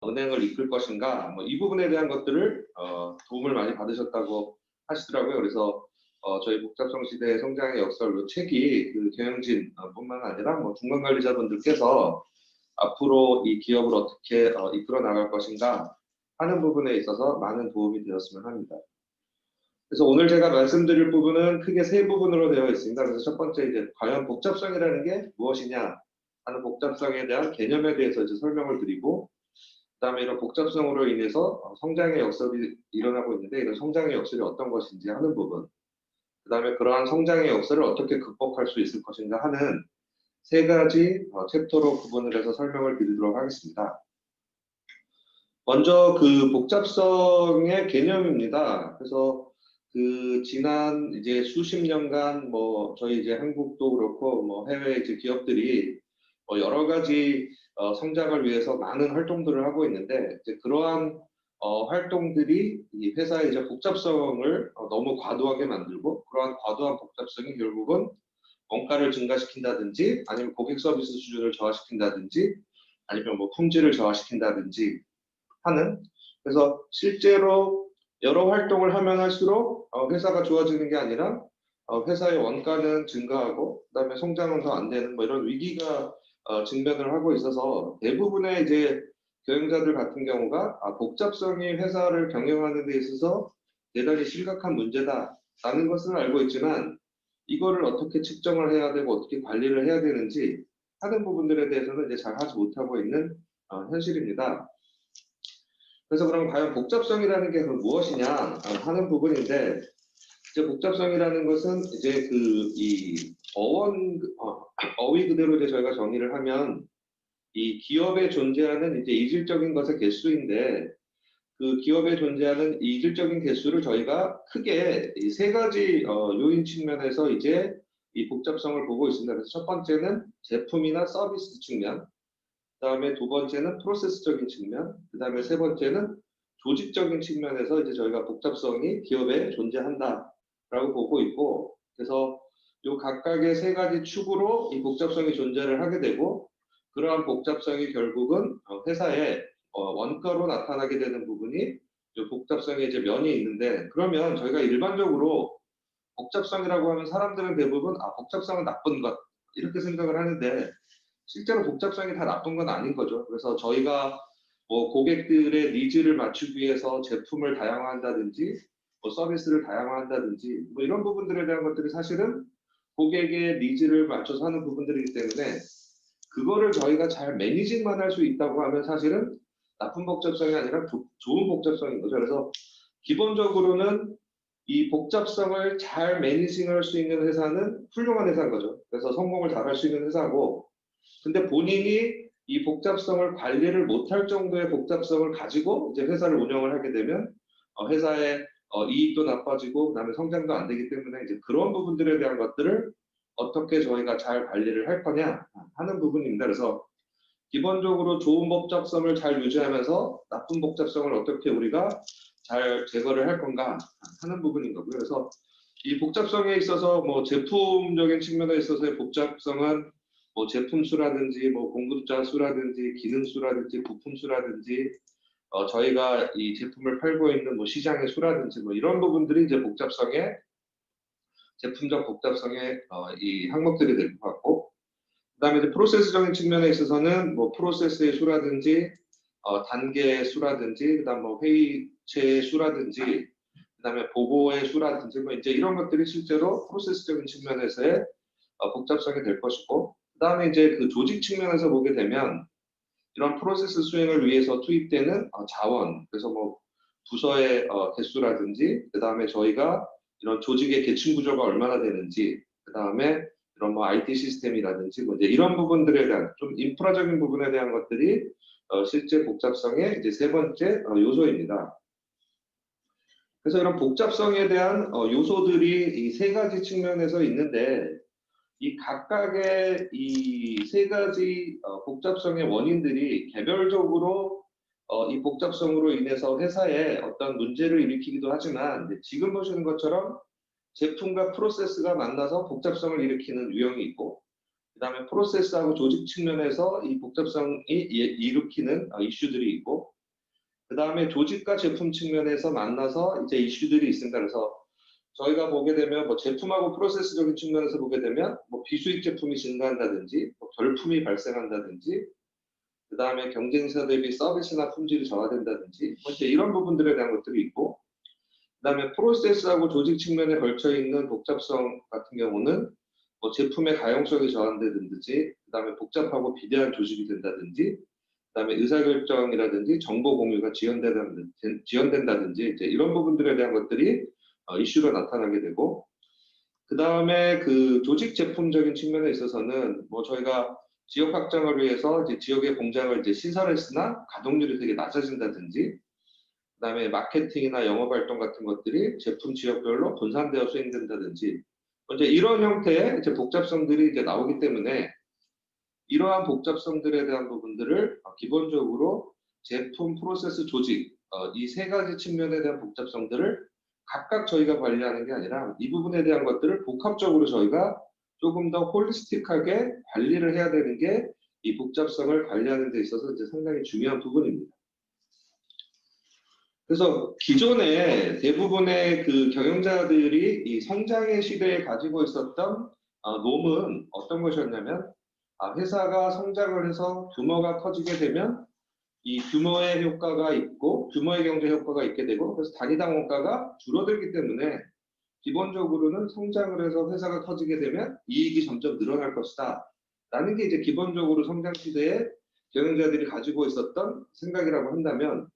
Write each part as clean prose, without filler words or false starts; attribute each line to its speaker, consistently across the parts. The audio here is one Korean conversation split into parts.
Speaker 1: 은행을 이끌 것인가, 뭐 이 부분에 대한 것들을 도움을 많이 받으셨다고 하시더라고요. 그래서 저희 복잡성 시대의 성장의 역설 이 책이 그 경영진 뿐만 아니라 뭐 중간 관리자분들께서 앞으로 이 기업을 어떻게 이끌어 나갈 것인가 하는 부분에 있어서 많은 도움이 되었으면 합니다. 그래서 오늘 제가 말씀드릴 부분은 크게 세 부분으로 되어 있습니다. 그래서 첫 번째 이제 과연 복잡성이라는 게 무엇이냐 하는 복잡성에 대한 개념에 대해서 이제 설명을 드리고, 그다음에 이런 복잡성으로 인해서 성장의 역설이 일어나고 있는데 이런 성장의 역설이 어떤 것인지 하는 부분, 그다음에 그러한 성장의 역설을 어떻게 극복할 수 있을 것인가 하는 세 가지 챕터로 구분을 해서 설명을 드리도록 하겠습니다. 먼저 그 복잡성의 개념입니다. 그래서 그 지난 이제 수십 년간 뭐 저희 이제 한국도 그렇고 뭐 해외 이제 기업들이 여러 가지 성장을 위해서 많은 활동들을 하고 있는데, 이제 그러한 활동들이 이 회사의 이제 복잡성을 너무 과도하게 만들고, 그러한 과도한 복잡성이 결국은 원가를 증가시킨다든지 아니면 고객 서비스 수준을 저하시킨다든지 아니면 뭐 품질을 저하시킨다든지 하는, 그래서 실제로 여러 활동을 하면 할수록 회사가 좋아지는 게 아니라 회사의 원가는 증가하고 그다음에 성장은 더 안 되는 뭐 이런 위기가 직면을 하고 있어서 대부분의 이제 경영자들 같은 경우가 복잡성이 회사를 경영하는 데 있어서 대단히 심각한 문제다라는 것을 알고 있지만, 이거를 어떻게 측정을 해야 되고 어떻게 관리를 해야 되는지 하는 부분들에 대해서는 이제 잘 하지 못하고 있는 현실입니다. 그래서 그럼 과연 복잡성이라는 게 무엇이냐 하는 부분인데, 이제 복잡성이라는 것은 이제 그 이 어휘 그대로 이제 저희가 정의를 하면 이 기업에 존재하는 이제 이질적인 것의 개수인데, 그 기업에 존재하는 이질적인 개수를 저희가 크게 이 세 가지 요인 측면에서 이제 이 복잡성을 보고 있습니다. 그래서 첫 번째는 제품이나 서비스 측면, 그다음에 두 번째는 프로세스적인 측면, 그다음에 세 번째는 조직적인 측면에서 이제 저희가 복잡성이 기업에 존재한다라고 보고 있고, 그래서 요 각각의 세 가지 축으로 이 복잡성이 존재를 하게 되고, 그러한 복잡성이 결국은 회사의 원가로 나타나게 되는 부분이 요 복잡성의 이제 면이 있는데, 그러면 저희가 일반적으로 복잡성이라고 하면 사람들은 대부분 복잡성은 나쁜 것 이렇게 생각을 하는데, 실제로 복잡성이 다 나쁜 건 아닌 거죠. 그래서 저희가 뭐 고객들의 니즈를 맞추기 위해서 제품을 다양화한다든지 뭐 서비스를 다양화한다든지 뭐 이런 부분들에 대한 것들이 사실은 고객의 니즈를 맞춰서 하는 부분들이기 때문에, 그거를 저희가 잘 매니징만 할 수 있다고 하면 사실은 나쁜 복잡성이 아니라 좋은 복잡성인 거죠. 그래서 기본적으로는 이 복잡성을 잘 매니징할 수 있는 회사는 훌륭한 회사인 거죠. 그래서 성공을 잘 할 수 있는 회사고, 근데 본인이 이 복잡성을 관리를 못할 정도의 복잡성을 가지고 이제 회사를 운영을 하게 되면 회사의 이익도 나빠지고 그다음에 성장도 안 되기 때문에, 이제 그런 부분들에 대한 것들을 어떻게 저희가 잘 관리를 할 거냐 하는 부분입니다. 그래서 기본적으로 좋은 복잡성을 잘 유지하면서 나쁜 복잡성을 어떻게 우리가 잘 제거를 할 건가 하는 부분인 거고요. 그래서 이 복잡성에 있어서 뭐 제품적인 측면에 있어서의 복잡성은 뭐 제품 수라든지 뭐 공급자 수라든지 기능 수라든지 부품 수라든지 저희가 이 제품을 팔고 있는 뭐 시장의 수라든지 뭐 이런 부분들이 이제 복잡성의 제품적 복잡성의 이 항목들이 될 것 같고, 그다음에 이제 프로세스적인 측면에 있어서는 뭐 프로세스의 수라든지 단계의 수라든지 그다음 뭐 회의체의 수라든지 그다음에 보고의 수라든지 뭐 이제 이런 것들이 실제로 프로세스적인 측면에서의 복잡성이 될 것이고, 그다음에 이제 그 조직 측면에서 보게 되면 이런 프로세스 수행을 위해서 투입되는 자원, 그래서 뭐 부서의 개수라든지 그다음에 저희가 이런 조직의 계층 구조가 얼마나 되는지, 그다음에 이런 뭐 IT 시스템이라든지 뭐 이제 이런 부분들에 대한 좀 인프라적인 부분에 대한 것들이 실제 복잡성의 이제 세 번째 요소입니다. 그래서 이런 복잡성에 대한 요소들이 이 세 가지 측면에서 있는데, 이 각각의 이 세 가지 복잡성의 원인들이 개별적으로 이 복잡성으로 인해서 회사에 어떤 문제를 일으키기도 하지만, 지금 보시는 것처럼 제품과 프로세스가 만나서 복잡성을 일으키는 유형이 있고, 그 다음에 프로세스하고 조직 측면에서 이 복잡성이 일으키는 이슈들이 있고, 다음에 조직과 제품 측면에서 만나서 이제 이슈들이 있습니다. 그래서 저희가 보게 되면 뭐 제품하고 프로세스적인 측면에서 보게 되면 뭐 비수익 제품이 증가한다든지 뭐 결품이 발생한다든지 그 다음에 경쟁사 대비 서비스나 품질이 저하된다든지 뭐 이제 이런 부분들에 대한 것들이 있고 그 다음에 프로세스하고 조직 측면에 걸쳐 있는 복잡성 같은 경우는 뭐 제품의 가용성이 저하된다든지 그 다음에 복잡하고 비대한 조직이 된다든지 그 다음에 의사결정이라든지 정보 공유가 지연된다든지 이제 이런 부분들에 대한 것들이 이슈로 나타나게 되고 그 다음에 그 조직 제품적인 측면에 있어서는 뭐 저희가 지역 확장을 위해서 이제 지역의 공장을 이제 신설했으나 가동률이 되게 낮아진다든지 그다음에 마케팅이나 영업 활동 같은 것들이 제품 지역별로 분산되어 수행된다든지 이제 이런 형태의 이제 복잡성들이 이제 나오기 때문에 이러한 복잡성들에 대한 부분들을 기본적으로 제품, 프로세스, 조직 이 세 가지 측면에 대한 복잡성들을 각각 저희가 관리하는 게 아니라 이 부분에 대한 것들을 복합적으로 저희가 조금 더 홀리스틱하게 관리를 해야 되는 게 이 복잡성을 관리하는 데 있어서 이제 상당히 중요한 부분입니다. 그래서 기존에 대부분의 그 경영자들이 이 성장의 시대에 가지고 있었던 놈은 어떤 것이었냐면 회사가 성장을 해서 규모가 커지게 되면 이 규모의 효과가 있고 규모의 경제 효과가 있게 되고 그래서 단위당 원가가 줄어들기 때문에 기본적으로는 성장을 해서 회사가 커지게 되면 이익이 점점 늘어날 것이다 라는 게 이제 기본적으로 성장 시대에 경영자들이 가지고 있었던 생각이라고 한다면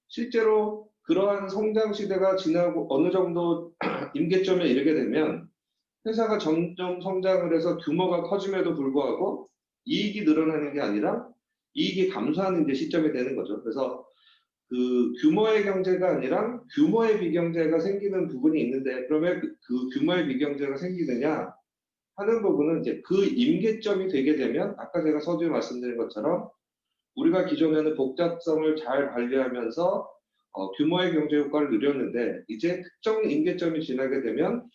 Speaker 1: 실제로 그러한 성장 시대가 지나고 어느 정도 임계점에 이르게 되면 회사가 점점 성장을 해서 규모가 커짐에도 불구하고 이익이 늘어나는 게 아니라 이익이 감소하는 이제 시점이 되는 거죠. 그래서 그 규모의 경제가 아니라 규모의 비경제가 생기는 부분이 있는데 그러면 그 규모의 비경제가 생기느냐 하는 부분은 이제 그 임계점이 되게 되면 아까 제가 서두에 말씀드린 것처럼 우리가 기존에는 복잡성을 잘 관리하면서 규모의 경제 효과를 누렸는데 이제 특정 임계점이 지나게 되면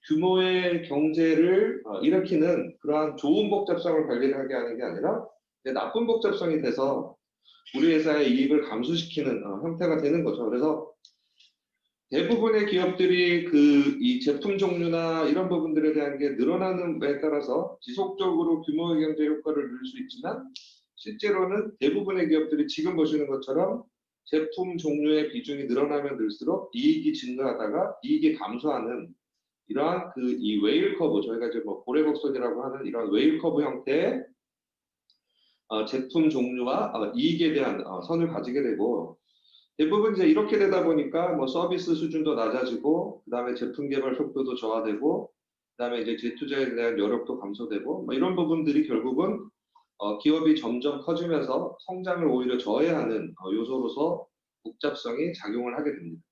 Speaker 1: 규모의 경제를 일으키는 그러한 좋은 복잡성을 관리하게 하는 게 아니라 나쁜 복잡성이 돼서 우리 회사의 이익을 감소시키는 형태가 되는 거죠. 그래서 대부분의 기업들이 그 이 제품 종류나 이런 부분들에 대한 게 늘어나는 바에 따라서 지속적으로 규모의 경제 효과를 누릴 수 있지만 실제로는 대부분의 기업들이 지금 보시는 것처럼 제품 종류의 비중이 늘어나면 늘수록 이익이 증가하다가 이익이 감소하는 이러한 그 이 웨일 커브 저희가 이제 뭐 고래곡선이라고 하는 이런 웨일 커브 형태의 제품 종류와 이익에 대한 선을 가지게 되고 대부분 이제 이렇게 되다 보니까 뭐 서비스 수준도 낮아지고 그다음에 제품 개발 속도도 저하되고 그다음에 이제 재투자에 대한 여력도 감소되고 뭐 이런 부분들이 결국은 기업이 점점 커지면서 성장을 오히려 저해하는 요소로서 복잡성이 작용을 하게 됩니다.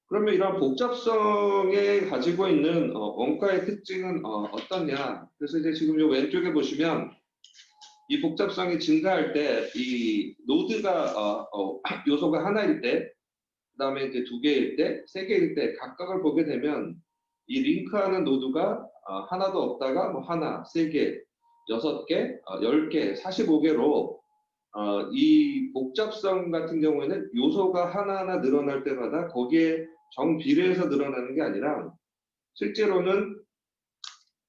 Speaker 1: 그러면 이런 복잡성에 가지고 있는 원가의 특징은 어떠냐? 그래서 이제 지금 요 왼쪽에 보시면 이 복잡성이 증가할 때 이 노드가 요소가 하나일 때, 그다음에 이제 두 개일 때, 세 개일 때 각각을 보게 되면 이 링크하는 노드가 하나도 없다가 뭐 하나, 세 개, 6개, 10개, 45개로 이 복잡성 같은 경우에는 요소가 하나하나 늘어날 때마다 거기에 정비례해서 늘어나는 게 아니라 실제로는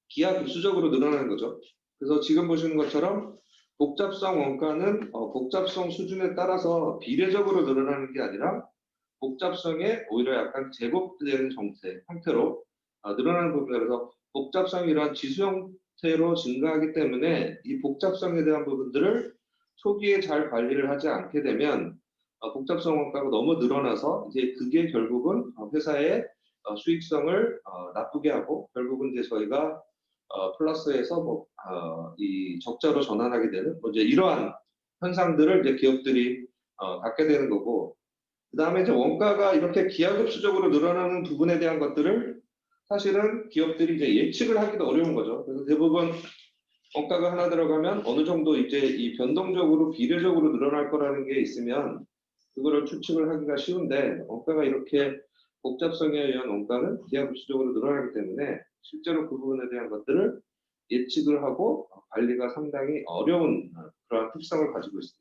Speaker 1: 기하급수적으로 늘어나는 거죠. 그래서 지금 보시는 것처럼 복잡성 원가는 복잡성 수준에 따라서 비례적으로 늘어나는 게 아니라 복잡성에 오히려 약간 제곱되는 형태로 늘어나는 부분이라서 복잡성이 이러한 지수 형태로 증가하기 때문에 이 복잡성에 대한 부분들을 초기에 잘 관리를 하지 않게 되면 복잡성 원가가 너무 늘어나서 이제 그게 결국은 회사의 수익성을 나쁘게 하고 결국은 이제 저희가 플러스에서 이 적자로 전환하게 되는 이제 이러한 현상들을 이제 기업들이 갖게 되는 거고 그 다음에 이제 원가가 이렇게 기하급수적으로 늘어나는 부분에 대한 것들을 사실은 기업들이 이제 예측을 하기도 어려운 거죠. 그래서 대부분 원가가 하나 들어가면 어느 정도 이제 이 변동적으로 비례적으로 늘어날 거라는 게 있으면 그거를 추측을 하기가 쉬운데 원가가 이렇게 복잡성에 의한 원가는 기하급수적으로 늘어나기 때문에 실제로 그 부분에 대한 것들을 예측을 하고 관리가 상당히 어려운 그러한 특성을 가지고 있습니다.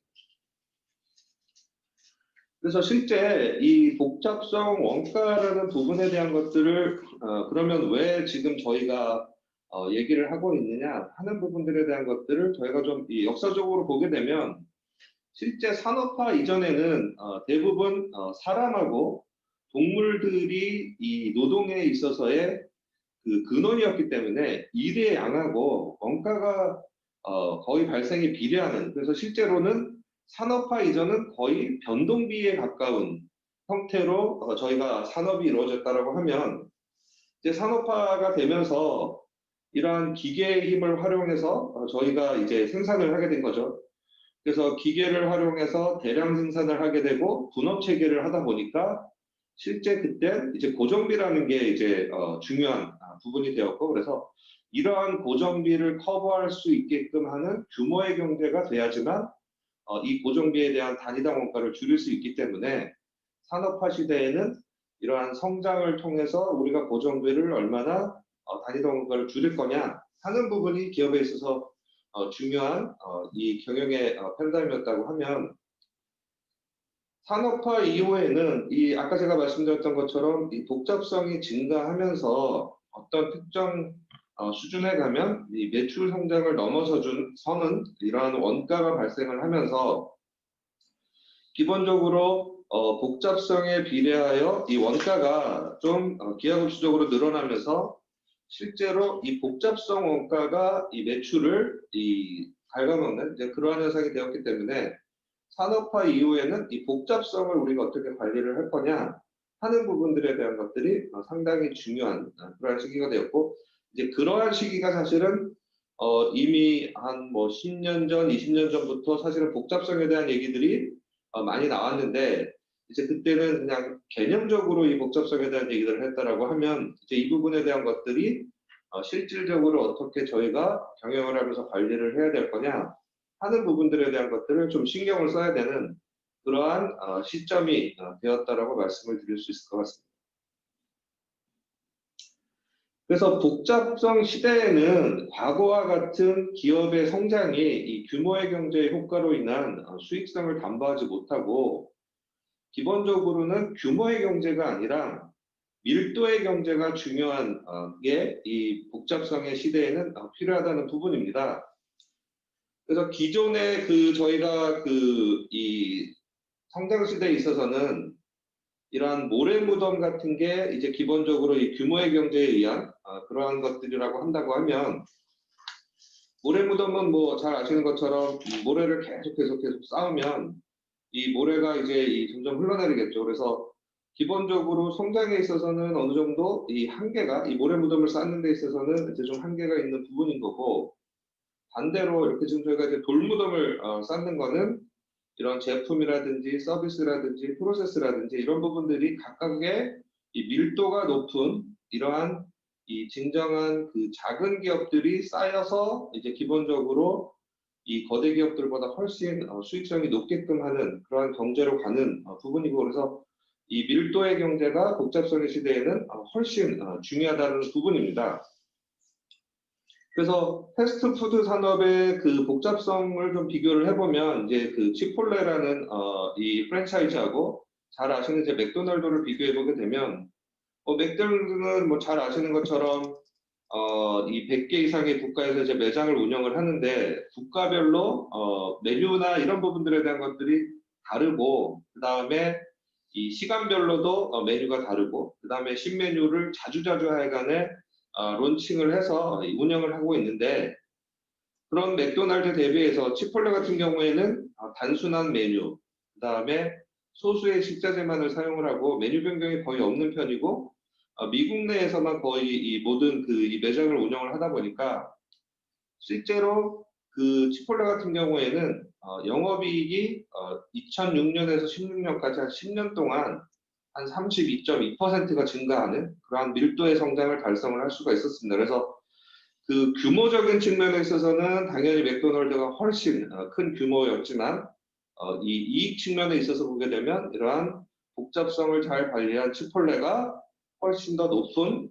Speaker 1: 그래서 실제 이 복잡성 원가라는 부분에 대한 것들을 그러면 왜 지금 저희가 얘기를 하고 있느냐 하는 부분들에 대한 것들을 저희가 좀 이 역사적으로 보게 되면 실제 산업화 이전에는 대부분 사람하고 동물들이 이 노동에 있어서의 그 근원이었기 때문에 일이 양하고 원가가 거의 발생이 비례하는, 그래서 실제로는 산업화 이전은 거의 변동비에 가까운 형태로 저희가 산업이 이루어졌다라고 하면, 이제 산업화가 되면서 이러한 기계의 힘을 활용해서 저희가 이제 생산을 하게 된 거죠. 그래서 기계를 활용해서 대량 생산을 하게 되고 분업 체계를 하다 보니까 실제 그때 이제 고정비라는 게 이제 중요한 부분이 되었고, 그래서 이러한 고정비를 커버할 수 있게끔 하는 규모의 경제가 돼야지만 이 고정비에 대한 단위당 원가를 줄일 수 있기 때문에 산업화 시대에는 이러한 성장을 통해서 우리가 고정비를 얼마나 단위당 원가를 줄일 거냐 하는 부분이 기업에 있어서 중요한 이 경영의 패러다임이었다고 하면, 산업화 이후에는 이 아까 제가 말씀드렸던 것처럼 이 복잡성이 증가하면서 어떤 특정 수준에 가면 이 매출 성장을 넘어서 서는 이러한 원가가 발생을 하면서 기본적으로 복잡성에 비례하여 이 원가가 좀 기하급수적으로 늘어나면서 실제로 이 복잡성 원가가 이 매출을 갉아먹는 이제 그러한 현상이 되었기 때문에 산업화 이후에는 이 복잡성을 우리가 어떻게 관리를 할 거냐 하는 부분들에 대한 것들이 상당히 중요한 그러한 시기가 되었고, 이제 그러한 시기가 사실은 이미 한 뭐 10년 전, 20년 전부터 사실은 복잡성에 대한 얘기들이 많이 나왔는데, 이제 그때는 그냥 개념적으로 이 복잡성에 대한 얘기들을 했다라고 하면 이제 이 부분에 대한 것들이 실질적으로 어떻게 저희가 경영을 하면서 관리를 해야 될 거냐 하는 부분들에 대한 것들을 좀 신경을 써야 되는 그러한 시점이 되었다라고 말씀을 드릴 수 있을 것 같습니다. 그래서 복잡성 시대에는 과거와 같은 기업의 성장이 이 규모의 경제의 효과로 인한 수익성을 담보하지 못하고, 기본적으로는 규모의 경제가 아니라 밀도의 경제가 중요한 게 이 복잡성의 시대에는 필요하다는 부분입니다. 그래서 기존의 저희가 이 성장 시대에 있어서는 이러한 모래무덤 같은 게 이제 기본적으로 이 규모의 경제에 의한 그러한 것들이라고 한다고 하면, 모래무덤은 뭐 잘 아시는 것처럼 모래를 계속 쌓으면 이 모래가 이제 점점 흘러내리겠죠. 그래서 기본적으로 성장에 있어서는 어느 정도 이 한계가, 이 모래무덤을 쌓는 데 있어서는 이제 좀 한계가 있는 부분인 거고, 반대로 이렇게 지금 저희가 이제 돌무덤을 쌓는 거는 이런 제품이라든지 서비스라든지 프로세스라든지 이런 부분들이 각각의 이 밀도가 높은 이러한 이 진정한 그 작은 기업들이 쌓여서 이제 기본적으로 이 거대 기업들보다 훨씬 수익성이 높게끔 하는 그러한 경제로 가는 부분이고, 그래서 이 밀도의 경제가 복잡성의 시대에는 훨씬 중요하다는 부분입니다. 그래서 패스트푸드 산업의 그 복잡성을 좀 비교를 해보면, 이제 그 치폴레라는 이 프랜차이즈하고 잘 아시는 이제 맥도날드를 비교해보게 되면, 맥도날드는 뭐 잘 아시는 것처럼 이 100개 이상의 국가에서 이제 매장을 운영을 하는데 국가별로 메뉴나 이런 부분들에 대한 것들이 다르고, 그 다음에 이 시간별로도 메뉴가 다르고, 그 다음에 신메뉴를 자주자주 하여간에 론칭을 해서 운영을 하고 있는데, 그런 맥도날드 대비해서 치폴레 같은 경우에는 단순한 메뉴, 그 다음에 소수의 식자재만을 사용을 하고 메뉴 변경이 거의 없는 편이고, 미국 내에서만 거의 이 모든 이 매장을 운영을 하다 보니까 실제로 그 치폴레 같은 경우에는 영업이익이 2006년에서 16년까지 한 10년 동안 한 32.2%가 증가하는 그러한 밀도의 성장을 달성을 할 수가 있었습니다. 그래서 그 규모적인 측면에 있어서는 당연히 맥도날드가 훨씬 큰 규모였지만 이 이익 측면에 있어서 보게 되면 이러한 복잡성을 잘 관리한 치폴레가 훨씬 더 높은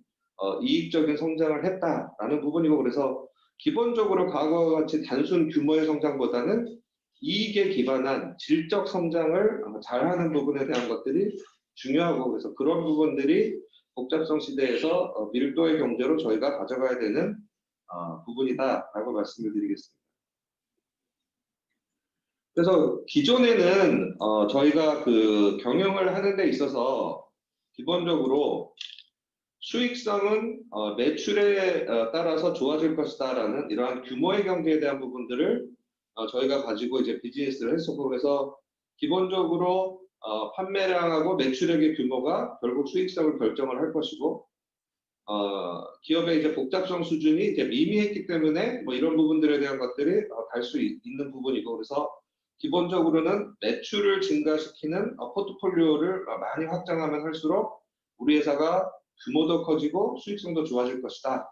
Speaker 1: 이익적인 성장을 했다라는 부분이고, 그래서 기본적으로 과거와 같이 단순 규모의 성장보다는 이익에 기반한 질적 성장을 잘하는 부분에 대한 것들이 중요하고, 그래서 그런 부분들이 복잡성 시대에서 밀도의 경제로 저희가 가져가야 되는 부분이다라고 말씀을 드리겠습니다. 그래서 기존에는 저희가 그 경영을 하는 데 있어서 기본적으로 수익성은 매출에 따라서 좋아질 것이다라는 이러한 규모의 경제에 대한 부분들을 저희가 가지고 이제 비즈니스를 했었고, 그래서 기본적으로 판매량하고 매출액의 규모가 결국 수익성을 결정을 할 것이고, 기업의 이제 복잡성 수준이 이제 미미했기 때문에 뭐 이런 부분들에 대한 것들이 갈 수 있는 부분이고, 그래서 기본적으로는 매출을 증가시키는 포트폴리오를 많이 확장하면 할수록 우리 회사가 규모도 커지고 수익성도 좋아질 것이다.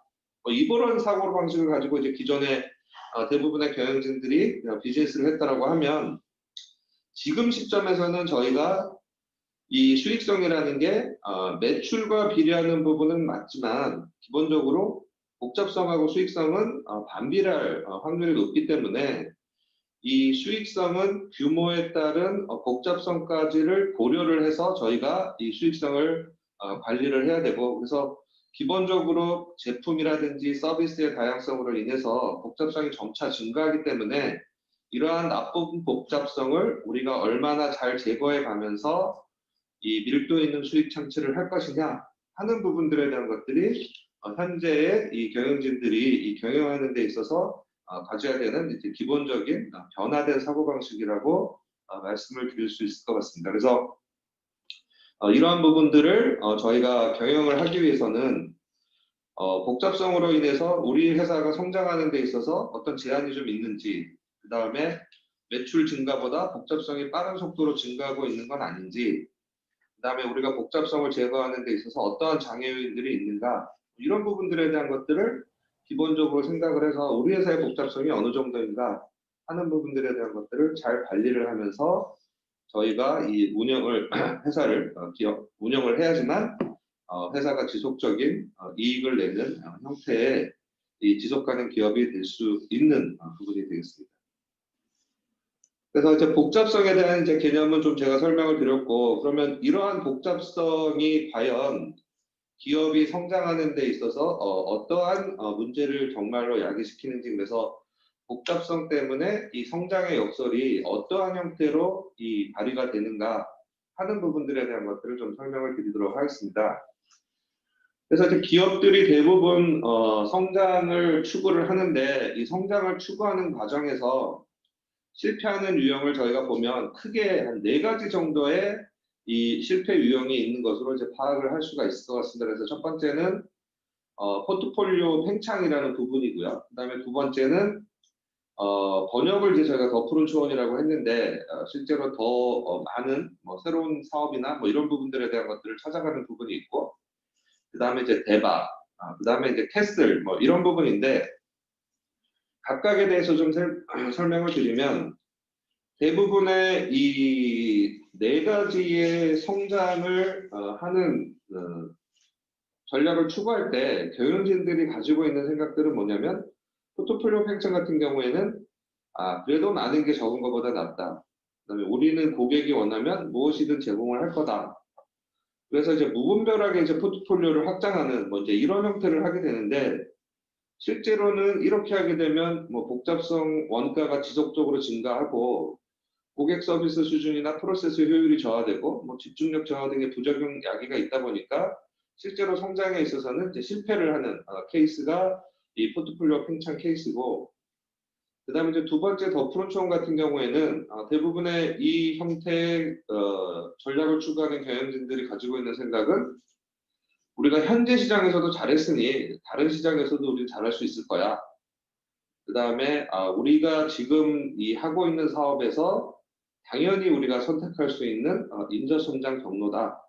Speaker 1: 이런 사고 방식을 가지고 이제 기존에 대부분의 경영진들이 비즈니스를 했다라고 하면, 지금 시점에서는 저희가 이 수익성이라는 게 매출과 비례하는 부분은 맞지만 기본적으로 복잡성하고 수익성은 반비례할 확률이 높기 때문에 이 수익성은 규모에 따른 복잡성까지를 고려를 해서 저희가 이 수익성을 관리를 해야 되고, 그래서 기본적으로 제품이라든지 서비스의 다양성으로 인해서 복잡성이 점차 증가하기 때문에 이러한 나쁜 복잡성을 우리가 얼마나 잘 제거해 가면서 이 밀도 있는 수익 창출을 할 것이냐 하는 부분들에 대한 것들이 현재의 이 경영진들이 이 경영하는 데 있어서 가져야 되는 이제 기본적인 변화된 사고방식이라고 말씀을 드릴 수 있을 것 같습니다. 그래서 이러한 부분들을 저희가 경영을 하기 위해서는 복잡성으로 인해서 우리 회사가 성장하는 데 있어서 어떤 제한이 좀 있는지, 그 다음에 매출 증가보다 복잡성이 빠른 속도로 증가하고 있는 건 아닌지, 그 다음에 우리가 복잡성을 제거하는 데 있어서 어떠한 장애요인들이 있는가, 이런 부분들에 대한 것들을 기본적으로 생각을 해서 우리 회사의 복잡성이 어느 정도인가 하는 부분들에 대한 것들을 잘 관리를 하면서 저희가 이 운영을 회사를 기업 운영을 해야지만 회사가 지속적인 이익을 내는 형태의 이 지속가능 기업이 될 수 있는 부분이 되겠습니다. 그래서 이제 복잡성에 대한 이제 개념은 좀 제가 설명을 드렸고, 그러면 이러한 복잡성이 과연 기업이 성장하는 데 있어서 어떠한 문제를 정말로 야기시키는지, 그래서 복잡성 때문에 이 성장의 역설이 어떠한 형태로 이 발휘가 되는가 하는 부분들에 대한 것들을 좀 설명을 드리도록 하겠습니다. 그래서 이제 기업들이 대부분 성장을 추구를 하는데, 이 성장을 추구하는 과정에서 실패하는 유형을 저희가 보면 크게 한 4가지 정도의 이 실패 유형이 있는 것으로 이제 파악을 할 수가 있을 것 같습니다. 그래서 첫 번째는 포트폴리오 팽창이라는 부분이고요. 그 다음에 두 번째는 번역을 이제 저희가 더 푸른 초원이라고 했는데, 실제로 더 많은 뭐 새로운 사업이나 뭐 이런 부분들에 대한 것들을 찾아가는 부분이 있고, 그 다음에 이제 대박, 그 다음에 이제 캐슬 뭐 이런 부분인데, 각각에 대해서 좀 설명을 드리면, 대부분의 이 4가지의 성장을 하는 전략을 추구할 때 경영진들이 가지고 있는 생각들은 뭐냐면, 포트폴리오 팽창 같은 경우에는 그래도 많은 게 적은 것보다 낫다. 그다음에 우리는 고객이 원하면 무엇이든 제공을 할 거다. 그래서 이제 무분별하게 이제 포트폴리오를 확장하는 뭐 이제 이런 형태를 하게 되는데, 실제로는 이렇게 하게 되면 뭐 복잡성 원가가 지속적으로 증가하고 고객 서비스 수준이나 프로세스 효율이 저하되고 뭐 집중력 저하 등의 부작용 야기가 있다 보니까 실제로 성장에 있어서는 이제 실패를 하는 케이스가 이 포트폴리오 팽창 케이스고, 그 다음에 이제 두 번째 더 푸른 초원 같은 경우에는 대부분의 이 형태의 전략을 추구하는 경영진들이 가지고 있는 생각은, 우리가 현재 시장에서도 잘했으니 다른 시장에서도 우리는 잘할 수 있을 거야. 그 다음에 우리가 지금 이 하고 있는 사업에서 당연히 우리가 선택할 수 있는 인저성장 경로다.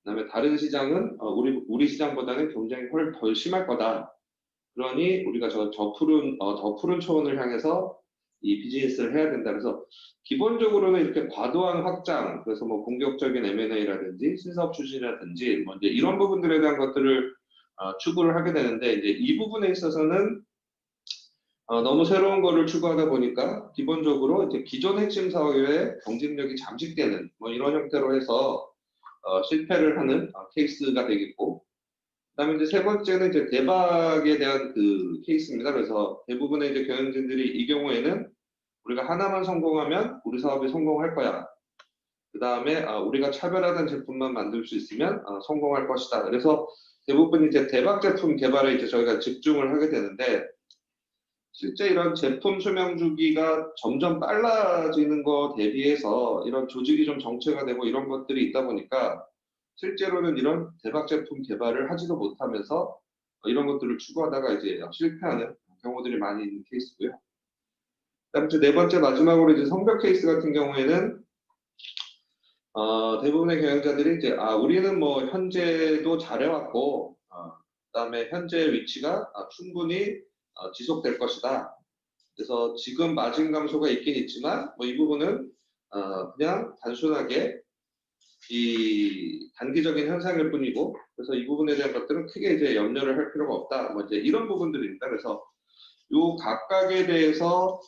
Speaker 1: 그 다음에 다른 시장은 우리 시장보다는 경쟁이 덜 심할 거다. 그러니 우리가 더 푸른 초원을 향해서 이 비즈니스를 해야 된다. 그래서 기본적으로는 이렇게 과도한 확장, 그래서 뭐 공격적인 M&A라든지 신사업 추진이라든지 뭐 이제 이런 부분들에 대한 것들을 추구를 하게 되는데, 이제 이 부분에 있어서는 너무 새로운 거를 추구하다 보니까 기본적으로 이제 기존 핵심 사업의 경쟁력이 잠식되는 뭐 이런 형태로 해서 실패를 하는 케이스가 되겠고, 그다음에 이제 세 번째는 이제 대박에 대한 그 케이스입니다. 그래서 대부분의 이제 경영진들이 이 경우에는 우리가 하나만 성공하면 우리 사업이 성공할 거야. 그다음에 우리가 차별화된 제품만 만들 수 있으면 성공할 것이다. 그래서 대부분 이제 대박 제품 개발에 이제 저희가 집중을 하게 되는데, 실제 이런 제품 수명 주기가 점점 빨라지는 거 대비해서 이런 조직이 좀 정체가 되고 이런 것들이 있다 보니까 실제로는 이런 대박 제품 개발을 하지도 못하면서 이런 것들을 추구하다가 이제 실패하는 경우들이 많이 있는 케이스고요. 그다음에 네 번째 마지막으로 이제 성벽 케이스 같은 경우에는 대부분의 경영자들이 이제 우리는 뭐 현재도 잘해왔고 그다음에 현재 위치가 충분히 지속될 것이다. 그래서 지금 마진 감소가 있긴 있지만 뭐 이 부분은 그냥 단순하게 이 단기적인 현상일 뿐이고, 그래서 이 부분에 대한 것들은 크게 이제 염려를 할 필요가 없다. 뭐 이제 이런 부분들입니다. 그래서 요 각각에 대해서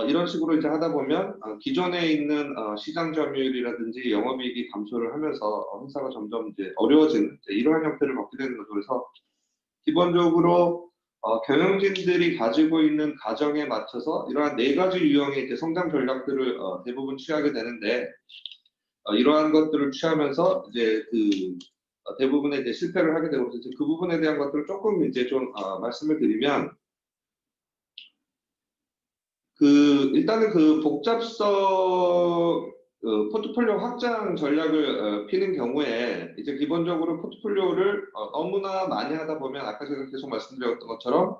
Speaker 1: 이런 식으로 이제 하다 보면 기존에 있는 시장 점유율이라든지 영업이익이 감소를 하면서 회사가 점점 이제 어려워지는 이제 이러한 형태를 갖게 되는 거죠. 그래서 기본적으로 경영진들이 가지고 있는 가정에 맞춰서 이러한 네 가지 유형의 이제 성장 전략들을 대부분 취하게 되는데, 이러한 것들을 취하면서 이제 그 대부분의 이제 실패를 하게 되고, 이제 그 부분에 대한 것들을 조금 이제 좀 말씀을 드리면, 그 일단은 그 복잡성 포트폴리오 확장 전략을 피는 경우에 이제 기본적으로 포트폴리오를 너무나 많이 하다 보면 아까 제가 계속 말씀드렸던 것처럼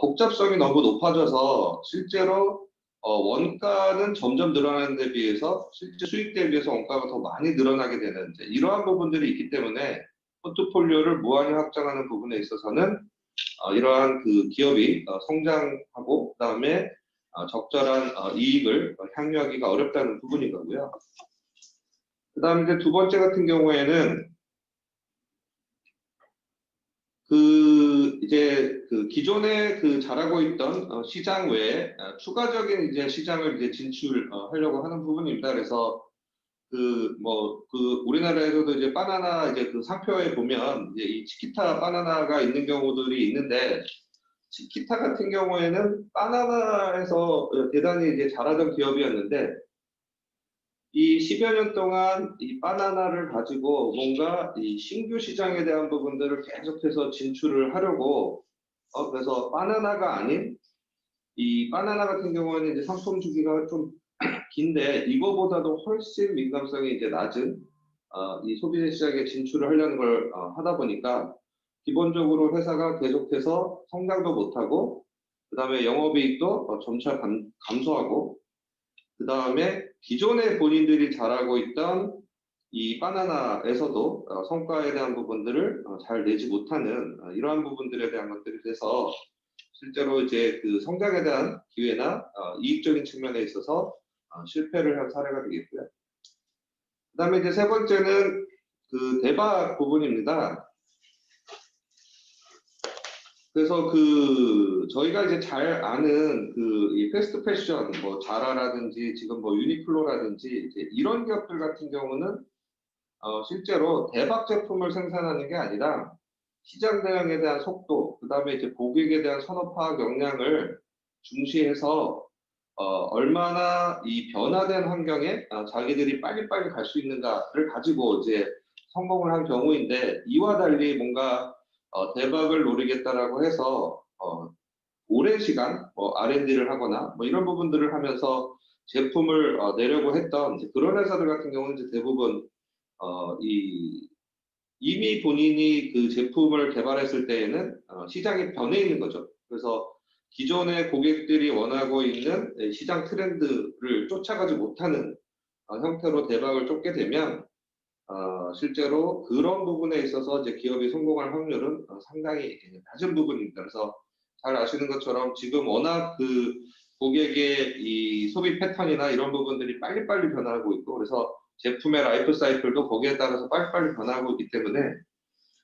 Speaker 1: 복잡성이 너무 높아져서 실제로 원가는 점점 늘어나는 데 비해서 실제 수익 대비해서 원가가 더 많이 늘어나게 되는 이제 이러한 부분들이 있기 때문에 포트폴리오를 무한히 확장하는 부분에 있어서는 이러한 그 기업이 성장하고 그다음에 적절한 이익을 향유하기가 어렵다는 부분인 거고요. 그다음에 이제 두 번째 같은 경우에는 그 이제 그 기존에 그 잘하고 있던 시장 외에 추가적인 이제 시장을 이제 진출하려고 하는 부분입니다. 그래서 그 뭐 그 우리나라에서도 이제 바나나 이제 그 상표에 보면 이제 이 치키타 바나나가 있는 경우들이 있는데, 치키타 같은 경우에는 바나나에서 대단히 이제 잘하던 기업이었는데 이 10여 년 동안 이 바나나를 가지고 뭔가 이 신규 시장에 대한 부분들을 계속해서 진출을 하려고 그래서 바나나가 아닌 이 바나나 같은 경우에는 이제 상품 주기가 좀 긴데 이거보다도 훨씬 민감성이 이제 낮은 이 소비 시장에 진출을 하려는 걸 하다 보니까 기본적으로 회사가 계속해서 성장도 못하고 그다음에 영업이익도 점차 감소하고 그다음에 기존에 본인들이 잘하고 있던 이 바나나에서도 성과에 대한 부분들을 잘 내지 못하는 이러한 부분들에 대한 것들이 돼서 실제로 이제 그 성장에 대한 기회나 이익적인 측면에 있어서 실패를 한 사례가 되겠고요. 그다음에 이제 세 번째는 그 대박 부분입니다. 그래서 그 저희가 이제 잘 아는 그 이 패스트 패션 뭐 자라라든지 지금 뭐 유니클로라든지 이제 이런 기업들 같은 경우는 실제로 대박 제품을 생산하는 게 아니라 시장 대응에 대한 속도, 그다음에 이제 고객에 대한 선호 파악 역량을 중시해서 얼마나 이 변화된 환경에 자기들이 빨리빨리 갈 수 있는가를 가지고 이제 성공을 한 경우인데, 이와 달리 뭔가 대박을 노리겠다라고 해서 오랜 시간 R&D를 하거나 뭐 이런 부분들을 하면서 제품을 내려고 했던 이제 그런 회사들 같은 경우는 이제 대부분 이미 본인이 그 제품을 개발했을 때에는 시장이 변해 있는 거죠. 그래서 기존의 고객들이 원하고 있는 시장 트렌드를 쫓아가지 못하는 형태로 대박을 쫓게 되면 실제로 그런 부분에 있어서 이제 기업이 성공할 확률은 상당히 낮은 부분입니다. 그래서 잘 아시는 것처럼 지금 워낙 그 고객의 이 소비 패턴이나 이런 부분들이 빨리빨리 변화하고 있고, 그래서 제품의 라이프 사이클도 거기에 따라서 빨리빨리 변화하고 있기 때문에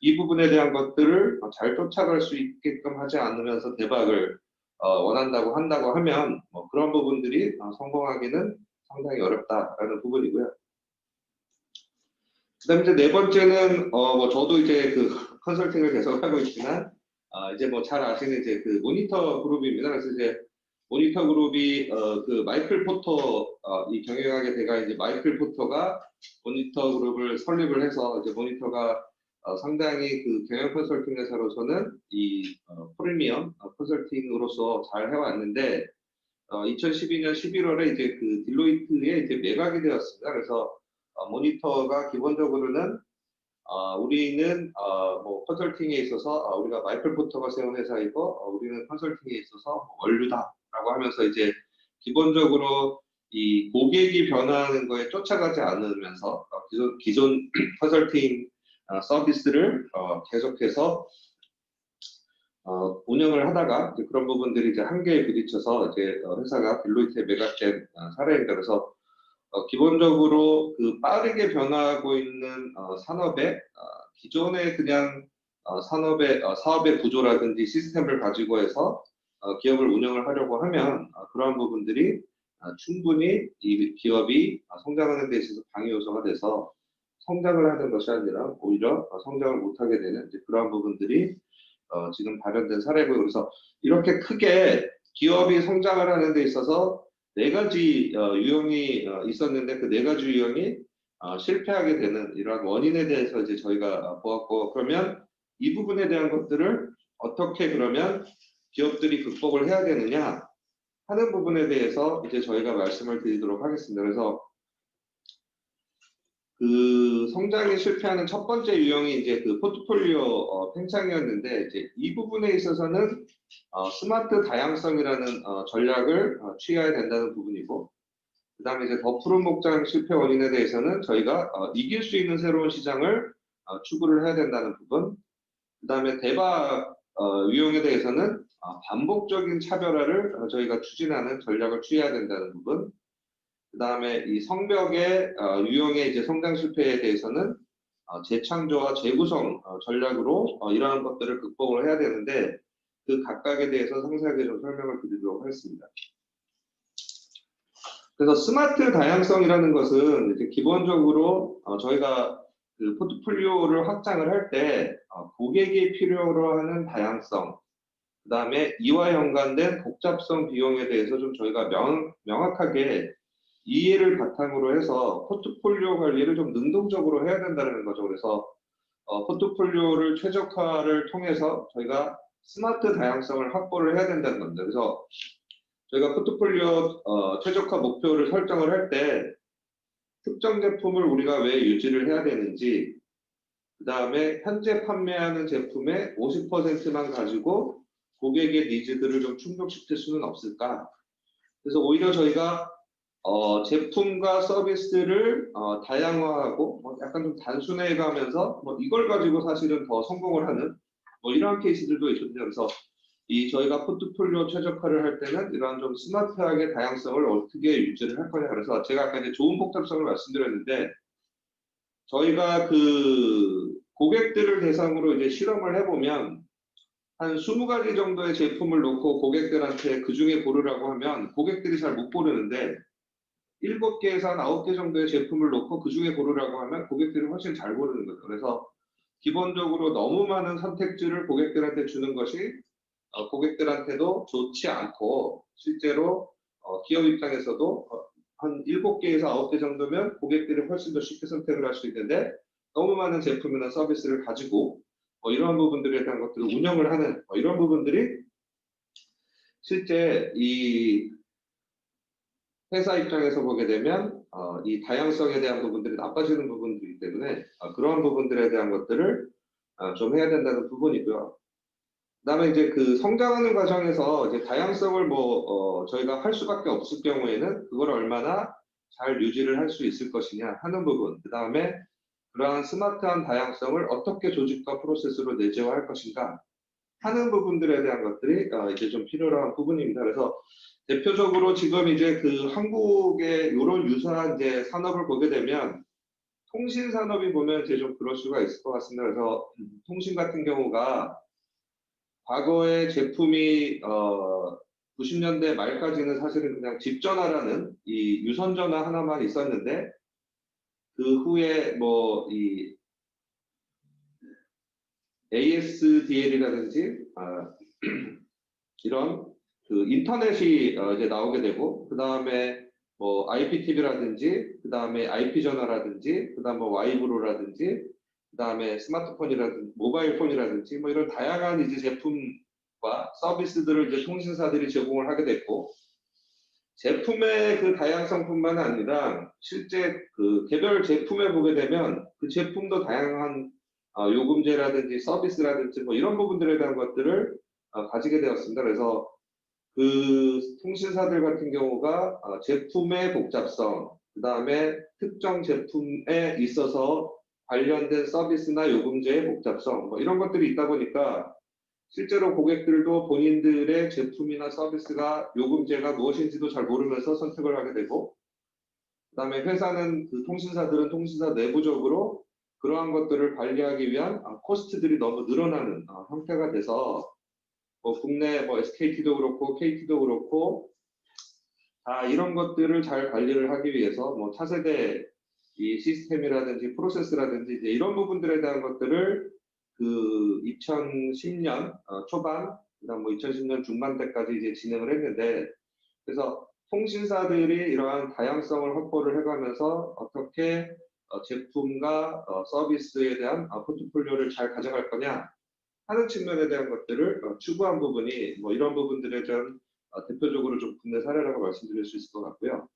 Speaker 1: 이 부분에 대한 것들을 잘 쫓아갈 수 있게끔 하지 않으면서 대박을 원한다고 한다고 하면 뭐 그런 부분들이 성공하기는 상당히 어렵다라는 부분이고요. 그다음에 이제 네 번째는 뭐 저도 이제 그 컨설팅을 계속 하고 있지만 이제 뭐 잘 아시는 이제 그 모니터 그룹입니다. 그래서 이제 모니터 그룹이 그 마이클 포터 이 경영하게 돼가 이제 마이클 포터가 모니터 그룹을 설립을 해서 이제 모니터가 상당히 그 경영 컨설팅 회사로서는 이 프리미엄 컨설팅으로서 잘 해왔는데 2012년 11월에 이제 그 딜로이트에 이제 매각이 되었습니다. 그래서 모니터가 기본적으로는 우리는 뭐 컨설팅에 있어서 우리가 마이클 포터가 세운 회사이고 우리는 컨설팅에 있어서 원류다라고 하면서 이제 기본적으로 이 고객이 변화하는 거에 쫓아가지 않으면서 기존 컨설팅 서비스를 계속해서 운영을 하다가 이제 그런 부분들이 이제 한계에 부딪혀서 이제 회사가 딜로이트에 매각된 사례입니다. 그래서 기본적으로 그 빠르게 변화하고 있는 산업의 기존의 그냥 산업의 사업의 구조라든지 시스템을 가지고 해서 기업을 운영을 하려고 하면 그러한 부분들이 충분히 이 기업이 성장하는 데 있어서 방해 요소가 돼서 성장을 하는 것이 아니라 오히려 성장을 못하게 되는 이제 그러한 부분들이 지금 발현된 사례고요. 그래서 이렇게 크게 기업이 성장을 하는 데 있어서 네 가지 유형이 있었는데 그 네 가지 유형이 실패하게 되는 이러한 원인에 대해서 이제 저희가 보았고, 그러면 이 부분에 대한 것들을 어떻게 그러면 기업들이 극복을 해야 되느냐 하는 부분에 대해서 이제 저희가 말씀을 드리도록 하겠습니다. 그래서 그 성장에 실패하는 첫 번째 유형이 이제 그 포트폴리오 팽창이었는데, 이제 이 부분에 있어서는 스마트 다양성이라는 전략을 취해야 된다는 부분이고, 그 다음에 이제 더 푸른 목장 실패 원인에 대해서는 저희가 이길 수 있는 새로운 시장을 추구를 해야 된다는 부분, 그 다음에 대박 유형에 대해서는 반복적인 차별화를 저희가 추진하는 전략을 취해야 된다는 부분, 그 다음에 이 성벽의 유형의 이제 성장 실패에 대해서는 재창조와 재구성 전략으로 이러한 것들을 극복을 해야 되는데, 그 각각에 대해서 상세하게 좀 설명을 드리도록 하겠습니다. 그래서 스마트 다양성이라는 것은 이제 기본적으로 저희가 그 포트폴리오를 확장을 할 때 고객이 필요로 하는 다양성, 그 다음에 이와 연관된 복잡성 비용에 대해서 좀 저희가 명확하게 이해를 바탕으로 해서 포트폴리오 관리를 좀 능동적으로 해야 된다는 거죠. 그래서 포트폴리오를 최적화를 통해서 저희가 스마트 다양성을 확보를 해야 된다는 겁니다. 그래서 저희가 포트폴리오 최적화 목표를 설정을 할 때 특정 제품을 우리가 왜 유지를 해야 되는지, 그 다음에 현재 판매하는 제품의 50%만 가지고 고객의 니즈들을 좀 충족시킬 수는 없을까? 그래서 오히려 저희가 제품과 서비스를 다양화하고 약간 좀 단순해가면서 이걸 가지고 사실은 더 성공을 하는 이러한 케이스들도 있거든요. 그래서 이 저희가 포트폴리오 최적화를 할 때는 이러한 좀 스마트하게 다양성을 어떻게 유지를 할 거냐. 그래서 제가 아까 이제 좋은 복잡성을 말씀드렸는데, 저희가 그 고객들을 대상으로 이제 실험을 해보면 한 20가지 정도의 제품을 놓고 고객들한테 그 중에 고르라고 하면 고객들이 잘 못 고르는데, 7개에서 한 9개 정도의 제품을 놓고 그 중에 고르라고 하면 고객들이 훨씬 잘 고르는 거죠. 그래서 기본적으로 너무 많은 선택지를 고객들한테 주는 것이 고객들한테도 좋지 않고, 실제로 기업 입장에서도 한 7개에서 9개 정도면 고객들이 훨씬 더 쉽게 선택을 할 수 있는데, 너무 많은 제품이나 서비스를 가지고 이러한 부분들에 대한 것들을 운영을 하는 이런 부분들이 실제 이 회사 입장에서 보게 되면 이 다양성에 대한 부분들이 나빠지는 부분들이기 때문에 그러한 부분들에 대한 것들을 좀 해야 된다는 부분이고요. 그다음에 이제 그 성장하는 과정에서 이제 다양성을 저희가 할 수밖에 없을 경우에는 그걸 얼마나 잘 유지를 할 수 있을 것이냐 하는 부분, 그다음에 그러한 스마트한 다양성을 어떻게 조직과 프로세스로 내재화할 것인가 하는 부분들에 대한 것들이 이제 좀 필요한 부분입니다. 그래서 대표적으로 지금 이제 그 한국의 이런 유사한 이제 산업을 보게 되면 통신 산업이 보면 이제 좀 그럴 수가 있을 것 같습니다. 그래서 통신 같은 경우가 과거에 제품이 90년대 말까지는 사실은 그냥 집전화라는 이 유선전화 하나만 있었는데 그 후에 뭐 이 ASDL이라든지 이런 그 인터넷이 이제 나오게 되고 그 다음에 뭐 IPTV라든지 그 다음에 IP 전화라든지 그 다음 뭐 와이브로라든지 그 다음에 스마트폰이라든지 모바일 폰이라든지 뭐 이런 다양한 이제 제품과 서비스들을 이제 통신사들이 제공을 하게 됐고 제품의 그 다양성뿐만 아니라 실제 그 개별 제품에 보게 되면 그 제품도 다양한 요금제라든지 서비스라든지 뭐 이런 부분들에 대한 것들을 가지게 되었습니다. 그래서 그 통신사들 같은 경우가 제품의 복잡성, 그 다음에 특정 제품에 있어서 관련된 서비스나 요금제의 복잡성, 뭐 이런 것들이 있다 보니까 실제로 고객들도 본인들의 제품이나 서비스가 요금제가 무엇인지도 잘 모르면서 선택을 하게 되고, 그 다음에 회사는 그 통신사들은 통신사 내부적으로 그러한 것들을 관리하기 위한 코스트들이 너무 늘어나는 형태가 돼서 뭐 국내 뭐 SKT도 그렇고 KT도 그렇고 이런 것들을 잘 관리를 하기 위해서 뭐 차세대 이 시스템이라든지 프로세스라든지 이제 이런 부분들에 대한 것들을 그 2010년 초반, 그다음 뭐 2010년 중반 때까지 이제 진행을 했는데 그래서 통신사들이 이러한 다양성을 확보를 해가면서 어떻게 제품과 서비스에 대한 포트폴리오를 잘 가져갈 거냐 하는 측면에 대한 것들을 추구한 부분이 뭐 이런 부분들에 대한 대표적으로 좀 국내 사례라고 말씀드릴 수 있을 것 같고요.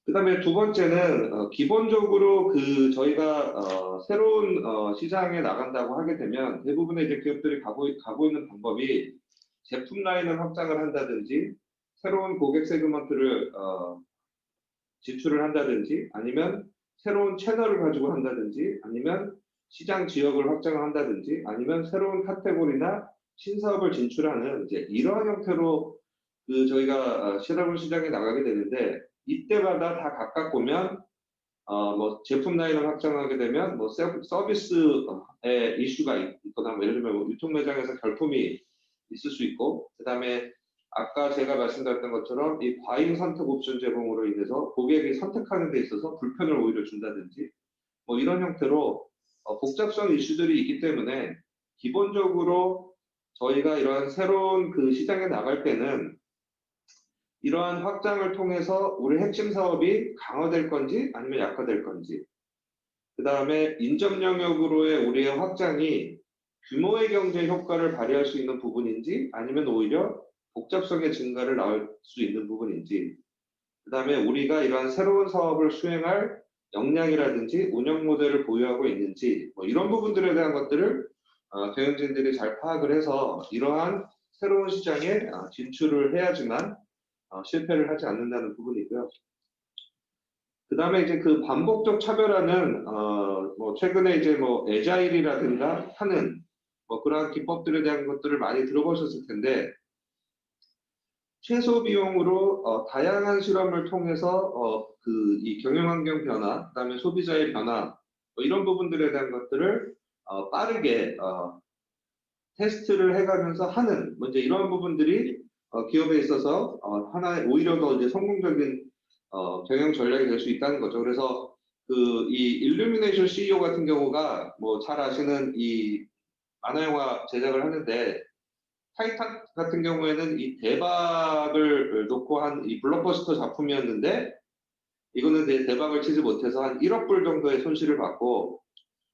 Speaker 1: 그 다음에 두 번째는 기본적으로 그 저희가 새로운 시장에 나간다고 하게 되면 대부분의 이제 기업들이 가고 있는 방법이 제품 라인을 확장을 한다든지 새로운 고객 세그먼트를 진출을 한다든지 아니면 새로운 채널을 가지고 한다든지 아니면 시장 지역을 확장을 한다든지 아니면 새로운 카테고리나 신사업을 진출하는 이제 이러한 형태로 그 저희가 새로운 시장에 나가게 되는데 이때마다 다 각각 보면 뭐 제품 라인을 확장하게 되면 뭐 서비스의 이슈가 있거나 뭐 예를 들면 뭐 유통 매장에서 결품이 있을 수 있고 그다음에 아까 제가 말씀드렸던 것처럼 이 과잉 선택 옵션 제공으로 인해서 고객이 선택하는 데 있어서 불편을 오히려 준다든지 뭐 이런 형태로 복잡성 이슈들이 있기 때문에 기본적으로 저희가 이러한 새로운 그 시장에 나갈 때는 이러한 확장을 통해서 우리 핵심 사업이 강화될 건지 아니면 약화될 건지 그 다음에 인접 영역으로의 우리의 확장이 규모의 경제 효과를 발휘할 수 있는 부분인지 아니면 오히려 복잡성의 증가를 낳을 수 있는 부분인지 그 다음에 우리가 이러한 새로운 사업을 수행할 역량이라든지 운영 모델을 보유하고 있는지 뭐 이런 부분들에 대한 것들을 경영진들이 잘 파악을 해서 이러한 새로운 시장에 진출을 해야지만 실패를 하지 않는다는 부분이고요. 그 다음에 이제 그 반복적 차별화는 뭐 최근에 이제 뭐 에자일이라든가 하는 뭐 그러한 기법들에 대한 것들을 많이 들어보셨을 텐데 최소 비용으로 다양한 실험을 통해서 그 이 경영 환경 변화, 그다음에 소비자의 변화 뭐 이런 부분들에 대한 것들을 빠르게 테스트를 해가면서 하는 뭐 이제 이런 부분들이 기업에 있어서 하나의 오히려 더 이제 성공적인 경영 전략이 될 수 있다는 거죠. 그래서 그 이 일루미네이션 CEO 같은 경우가 뭐 잘 아시는 이 만화 영화 제작을 하는데 타이탄 같은 경우에는 이 대박을 놓고 한 이 블록버스터 작품이었는데 이거는 이제 대박을 치지 못해서 한 1억 불 정도의 손실을 받고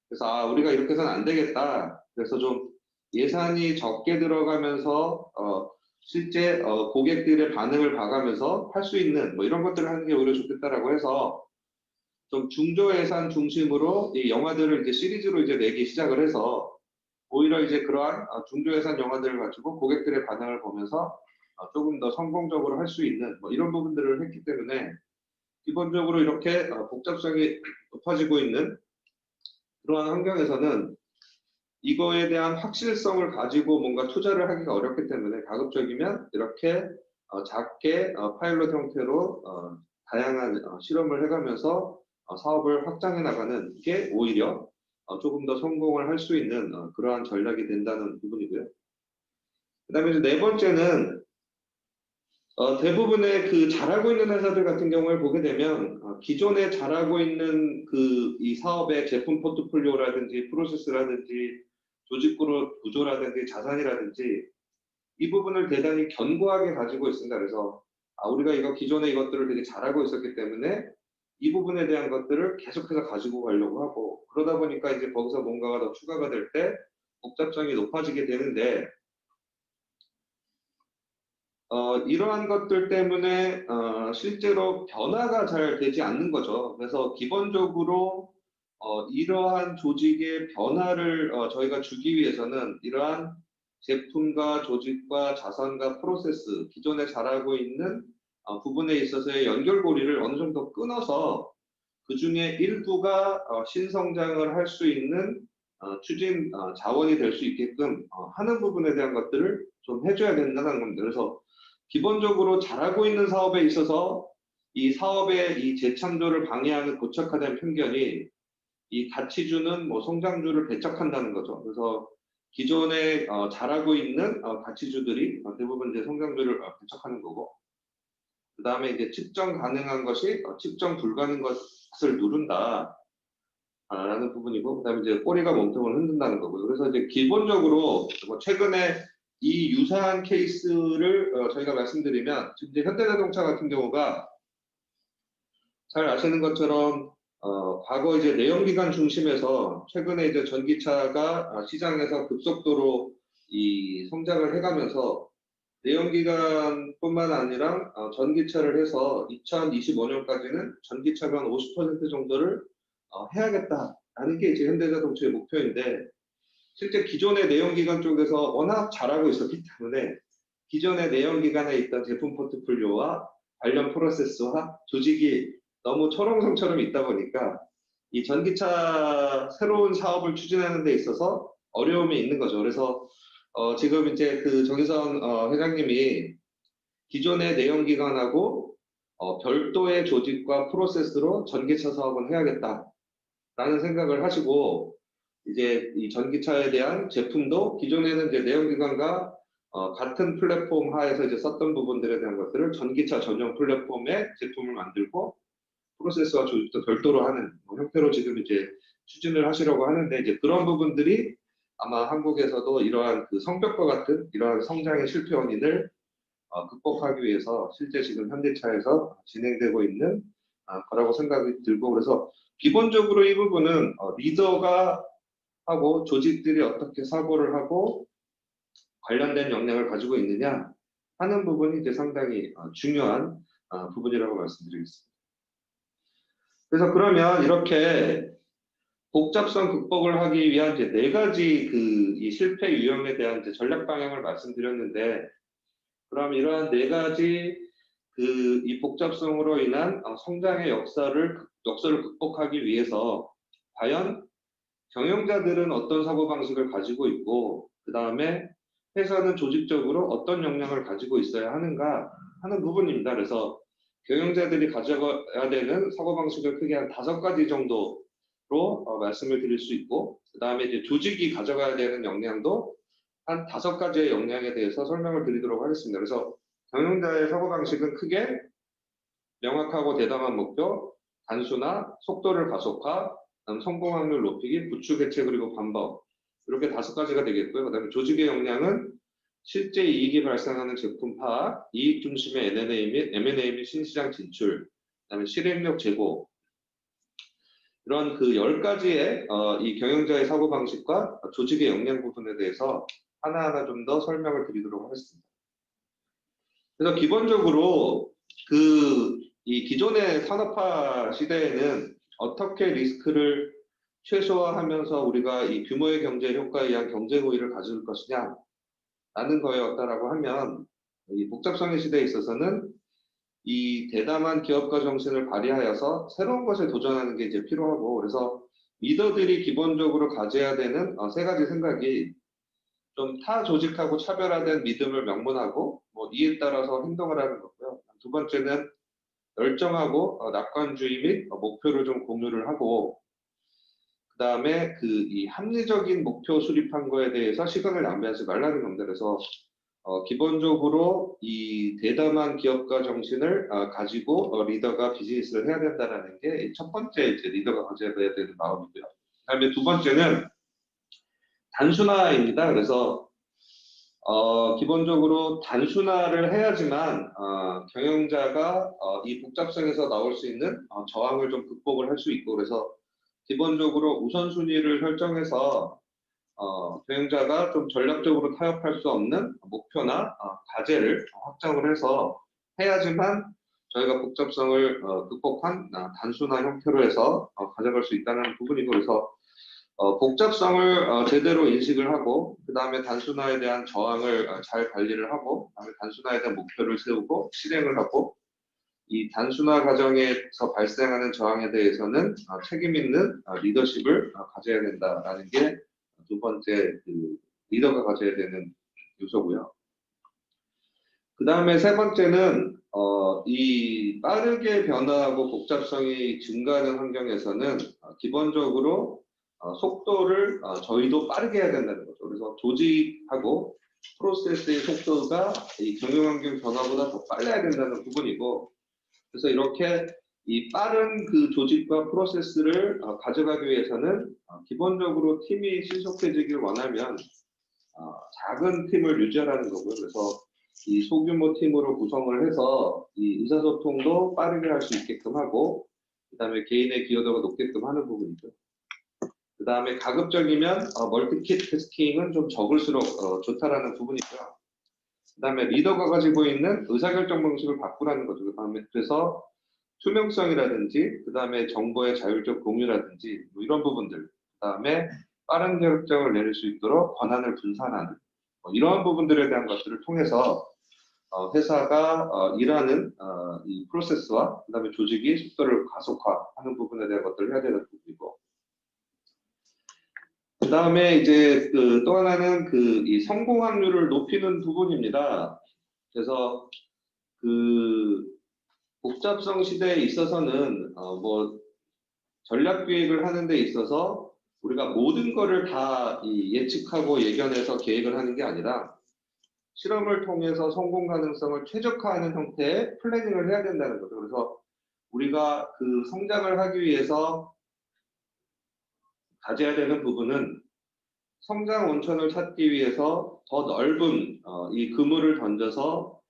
Speaker 1: 그래서 우리가 이렇게 해서는 안 되겠다. 그래서 좀 예산이 적게 들어가면서 실제 고객들의 반응을 봐가면서 할 수 있는 뭐 이런 것들을 하는 게 오히려 좋겠다라고 해서 좀 중저 예산 중심으로 이 영화들을 이제 시리즈로 이제 내기 시작을 해서 오히려 이제 그러한 중저 예산 영화들을 가지고 고객들의 반응을 보면서 조금 더 성공적으로 할 수 있는 뭐 이런 부분들을 했기 때문에 기본적으로 이렇게 복잡성이 높아지고 있는 그러한 환경에서는 이거에 대한 확실성을 가지고 뭔가 투자를 하기가 어렵기 때문에 가급적이면 이렇게 작게 파일럿 형태로 다양한 실험을 해가면서 사업을 확장해 나가는 게 오히려 조금 더 성공을 할 수 있는 그러한 전략이 된다는 부분이고요. 그 다음에 네 번째는 대부분의 그 잘하고 있는 회사들 같은 경우를 보게 되면 기존에 잘하고 있는 그 이 사업의 제품 포트폴리오라든지 프로세스라든지 조직 구조라든지 자산이라든지 이 부분을 대단히 견고하게 가지고 있습니다. 그래서 우리가 이거 기존에 이것들을 되게 잘하고 있었기 때문에 이 부분에 대한 것들을 계속해서 가지고 가려고 하고 그러다 보니까 이제 거기서 뭔가가 더 추가가 될 때 복잡성이 높아지게 되는데 이러한 것들 때문에 실제로 변화가 잘 되지 않는 거죠. 그래서 기본적으로 이러한 조직의 변화를 저희가 주기 위해서는 이러한 제품과 조직과 자산과 프로세스, 기존에 잘하고 있는 부분에 있어서의 연결고리를 어느 정도 끊어서 그 중에 일부가 신성장을 할 수 있는 추진 자원이 될 수 있게끔 하는 부분에 대한 것들을 좀 해줘야 된다는 겁니다. 그래서 기본적으로 잘하고 있는 사업에 있어서 이 사업의 이 재창조를 방해하는 고착화된 편견이 이 가치주는 뭐 성장주를 배척한다는 거죠. 그래서 기존에 잘하고 있는 가치주들이 대부분 이제 성장주를 배척하는 거고, 그 다음에 이제 측정 가능한 것이 측정 불가능한 것을 누른다. 라는 부분이고, 그 다음에 이제 꼬리가 몸통을 흔든다는 거고요. 그래서 이제 기본적으로 뭐 최근에 이 유사한 케이스를 저희가 말씀드리면, 지금 이제 현대자동차 같은 경우가 잘 아시는 것처럼 과거 이제 내연기관 중심에서 최근에 이제 전기차가 시장에서 급속도로 이 성장을 해가면서 내연기관뿐만 아니라 전기차를 해서 2025년까지는 전기차가 한 50% 정도를 해야겠다라는 게 이제 현대자동차의 목표인데 실제 기존의 내연기관 쪽에서 워낙 잘하고 있었기 때문에 기존의 내연기관에 있던 제품 포트폴리오와 관련 프로세스와 조직이 너무 철옹성처럼 있다 보니까 이 전기차 새로운 사업을 추진하는 데 있어서 어려움이 있는 거죠. 그래서 지금 이제 그 정의선 회장님이 기존의 내연기관하고 별도의 조직과 프로세스로 전기차 사업을 해야겠다라는 생각을 하시고 이제 이 전기차에 대한 제품도 기존에는 이제 내연기관과 같은 플랫폼 하에서 이제 썼던 부분들에 대한 것들을 전기차 전용 플랫폼의 제품을 만들고 프로세스와 조직도 별도로 하는 형태로 지금 이제 추진을 하시려고 하는데 이제 그런 부분들이 아마 한국에서도 이러한 그 성벽과 같은 이러한 성장의 실패 원인을 극복하기 위해서 실제 지금 현대차에서 진행되고 있는 거라고 생각이 들고 그래서 기본적으로 이 부분은 리더가 하고 조직들이 어떻게 사고를 하고 관련된 역량을 가지고 있느냐 하는 부분이 이제 상당히 중요한 부분이라고 말씀드리겠습니다. 그래서 그러면 이렇게 복잡성 극복을 하기 위한 이제 네 가지 그 이 실패 유형에 대한 이제 전략 방향을 말씀드렸는데, 그럼 이러한 네 가지 그 이 복잡성으로 인한 성장의 역사를 극복하기 위해서 과연 경영자들은 어떤 사고방식을 가지고 있고 그 다음에 회사는 조직적으로 어떤 역량을 가지고 있어야 하는가 하는 부분입니다. 그래서 경영자들이 가져가야 되는 사고방식을 크게 한 5가지 정도로 말씀을 드릴 수 있고 그 다음에 이제 조직이 가져가야 되는 역량도 한 5가지의 역량에 대해서 설명을 드리도록 하겠습니다. 그래서 경영자의 사고방식은 크게 명확하고 대담한 목표, 단순화, 속도를 가속화, 성공 확률 높이기, 부추 개체 그리고 반복 이렇게 5가지가 되겠고요. 그다음에 조직의 역량은 실제 이익이 발생하는 제품 파악, 이익 중심의 M&A 및 신시장 진출, 그다음에 실행력 제고 이런 그 10가지의 이 경영자의 사고 방식과 조직의 역량 부분에 대해서 하나하나 좀 더 설명을 드리도록 하겠습니다. 그래서 기본적으로 이 기존의 산업화 시대에는 어떻게 리스크를 최소화하면서 우리가 이 규모의 경제 효과에 의한 경제 고의를 가질 것이냐 라는 거였다라고 하면 이 복잡성의 시대에 있어서는 이 대담한 기업가 정신을 발휘하여서 새로운 것에 도전하는 게 이제 필요하고 그래서 리더들이 기본적으로 가져야 되는 3가지 생각이 좀 타 조직하고 차별화된 믿음을 명문하고 뭐 이에 따라서 행동을 하는 거고요. 2번째는 열정하고 낙관주의 및 목표를 좀 공유를 하고 그 다음에 이 합리적인 목표 수립한 거에 대해서 시간을 낭비하지 말라는 겁니다. 그래서 기본적으로 이 대담한 기업가 정신을 가지고 리더가 비즈니스를 해야 된다는 게 첫 번째 이제 리더가 가져야 되는 마음이고요. 그다음에 두 번째는 단순화입니다. 그래서 기본적으로 단순화를 해야지만 경영자가 이 복잡성에서 나올 수 있는 저항을 좀 극복을 할 수 있고, 그래서 기본적으로 우선순위를 설정해서 경영자가 좀 전략적으로 타협할 수 없는 목표나 과제를 확정을 해서 해야지만 저희가 복잡성을 극복한 단순화 형태로 해서 가져갈 수 있다는 부분이고, 그래서 복잡성을 제대로 인식을 하고, 그 다음에 단순화에 대한 저항을 잘 관리를 하고, 그다음에 단순화에 대한 목표를 세우고 실행을 하고, 이 단순화 과정에서 발생하는 저항에 대해서는 책임 있는 리더십을 가져야 된다라는 게 두 번째 그 리더가 가져야 되는 요소고요. 그 다음에 세 번째는 이 빠르게 변화하고 복잡성이 증가하는 환경에서는 기본적으로 속도를 저희도 빠르게 해야 된다는 거죠. 그래서 조직하고 프로세스의 속도가 이 경영환경 변화보다 더 빨라야 된다는 부분이고, 그래서 이렇게 이 빠른 그 조직과 프로세스를 가져가기 위해서는 기본적으로 팀이 신속해지길 원하면 작은 팀을 유지하라는 거고요. 그래서 이 소규모 팀으로 구성을 해서 이 의사소통도 빠르게 할 수 있게끔 하고, 그 다음에 개인의 기여도가 높게끔 하는 부분이죠. 그 다음에 가급적이면 멀티태스킹은 좀 적을수록 좋다라는 부분이고요. 그 다음에 리더가 가지고 있는 의사결정 방식을 바꾸라는 거죠. 그래서 투명성이라든지, 그 다음에 정보의 자율적 공유라든지, 뭐 이런 부분들, 그 다음에 빠른 결정을 내릴 수 있도록 권한을 분산하는, 이러한 부분들에 대한 것들을 통해서 회사가 일하는 이 프로세스와 그 다음에 조직이 속도를 가속화하는 부분에 대한 것들을 해야 되는 부분이고, 그 다음에 이제 또 하나는 이 성공 확률을 높이는 부분입니다. 그래서 그 복잡성 시대에 있어서는 뭐 전략 기획을 하는 데 있어서 우리가 모든 거를 다 예측하고 예견해서 계획을 하는 게 아니라 실험을 통해서 성공 가능성을 최적화하는 형태의 플래닝을 해야 된다는 거죠. 그래서 우리가 그 성장을 하기 위해서 가져야 되는 부분은 성장 원천을 찾기 위해서 더 넓은 이 그물을 던져서